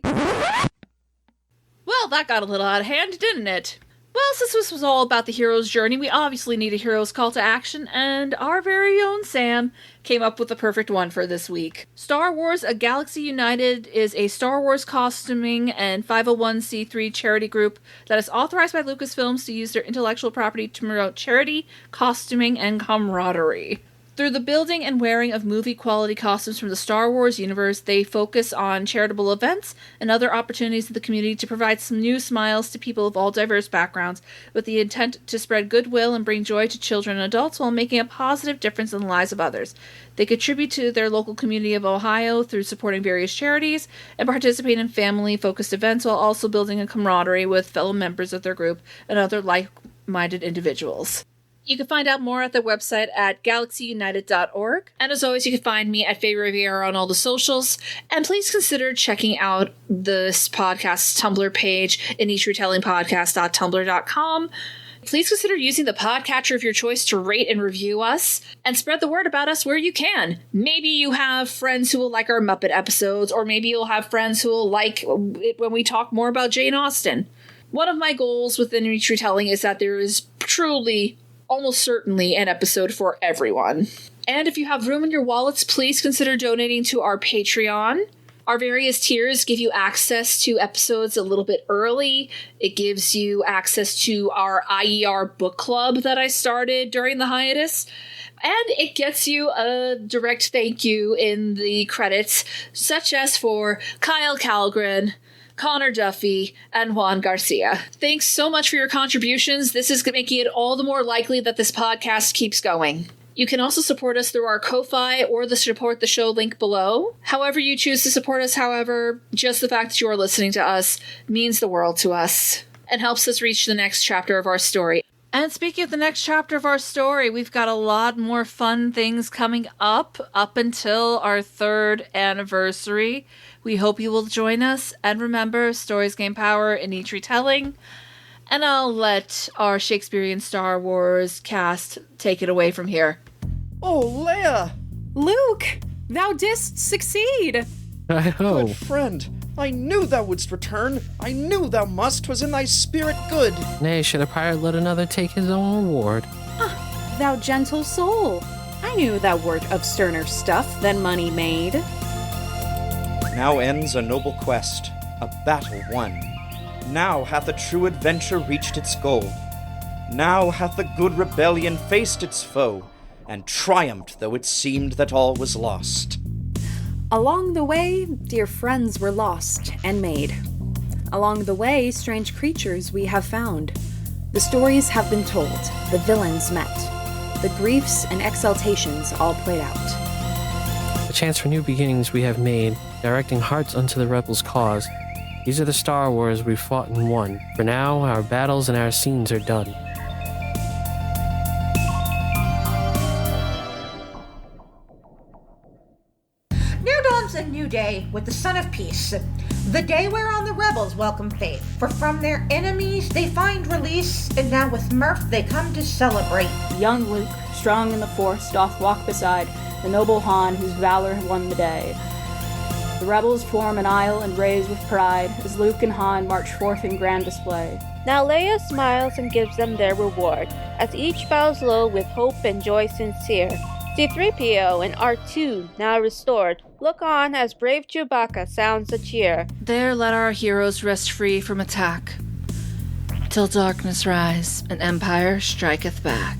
Well, that got a little out of hand, didn't it? Well, since this was all about the hero's journey, we obviously need a hero's call to action, and our very own Sam came up with the perfect one for this week. Star Wars A Galaxy United is a Star Wars costuming and 501c3 charity group that is authorized by Lucasfilms to use their intellectual property to promote charity, costuming, and camaraderie. Through the building and wearing of movie-quality costumes from the Star Wars universe, they focus on charitable events and other opportunities in the community to provide some new smiles to people of all diverse backgrounds, with the intent to spread goodwill and bring joy to children and adults while making a positive difference in the lives of others. They contribute to their local community of Ohio through supporting various charities and participate in family-focused events while also building a camaraderie with fellow members of their group and other like-minded individuals. You can find out more at their website at galaxyunited.org. And as always, you can find me at Faye Riviera on all the socials. And please consider checking out this podcast's Tumblr page, anicetretellingpodcast.tumblr.com. Please consider using the podcatcher of your choice to rate and review us, and spread the word about us where you can. Maybe you have friends who will like our Muppet episodes, or maybe you'll have friends who will like it when we talk more about Jane Austen. One of my goals within Each Retelling is that there is truly, almost certainly, an episode for everyone. And if you have room in your wallets, please consider donating to our Patreon. Our various tiers give you access to episodes a little bit early. It gives you access to our IER book club that I started during the hiatus. And it gets you a direct thank you in the credits, such as for Kyle Calgren, Connor Duffy, and Juan Garcia. Thanks so much for your contributions. This is making it all the more likely that this podcast keeps going. You can also support us through our Ko-Fi or the Support the Show link below. However you choose to support us, however, just the fact that you are listening to us means the world to us and helps us reach the next chapter of our story. And speaking of the next chapter of our story, we've got a lot more fun things coming up until our 3rd anniversary. We hope you will join us, and remember, stories gain power in each retelling. And I'll let our Shakespearean Star Wars cast take it away from here. Oh, Leia! Luke! Thou didst succeed. I hope. Good friend, I knew thou wouldst return. I knew thou must. 'Twas in thy spirit good. Nay, should a pirate let another take his own reward? Thou gentle soul, I knew thou wert of sterner stuff than money made. Now ends a noble quest, a battle won. Now hath a true adventure reached its goal. Now hath the good rebellion faced its foe, and triumphed though it seemed that all was lost. Along the way, dear friends were lost and made. Along the way, strange creatures we have found. The stories have been told, the villains met. The griefs and exaltations all played out. A chance for new beginnings we have made, directing hearts unto the rebels' cause. These are the Star Wars we fought and won. For now, our battles and our scenes are done. Now dawns a new day with the sun of peace, the day whereon the rebels welcome fate. For from their enemies they find release, and now with mirth they come to celebrate. Young Luke, strong in the Force, doth walk beside the noble Han whose valor won the day. The rebels form an aisle and raise with pride as Luke and Han march forth in grand display. Now Leia smiles and gives them their reward, as each bows low with hope and joy sincere. C-3PO and R2, now restored, look on as brave Chewbacca sounds a cheer. There let our heroes rest free from attack, till darkness rise and Empire striketh back.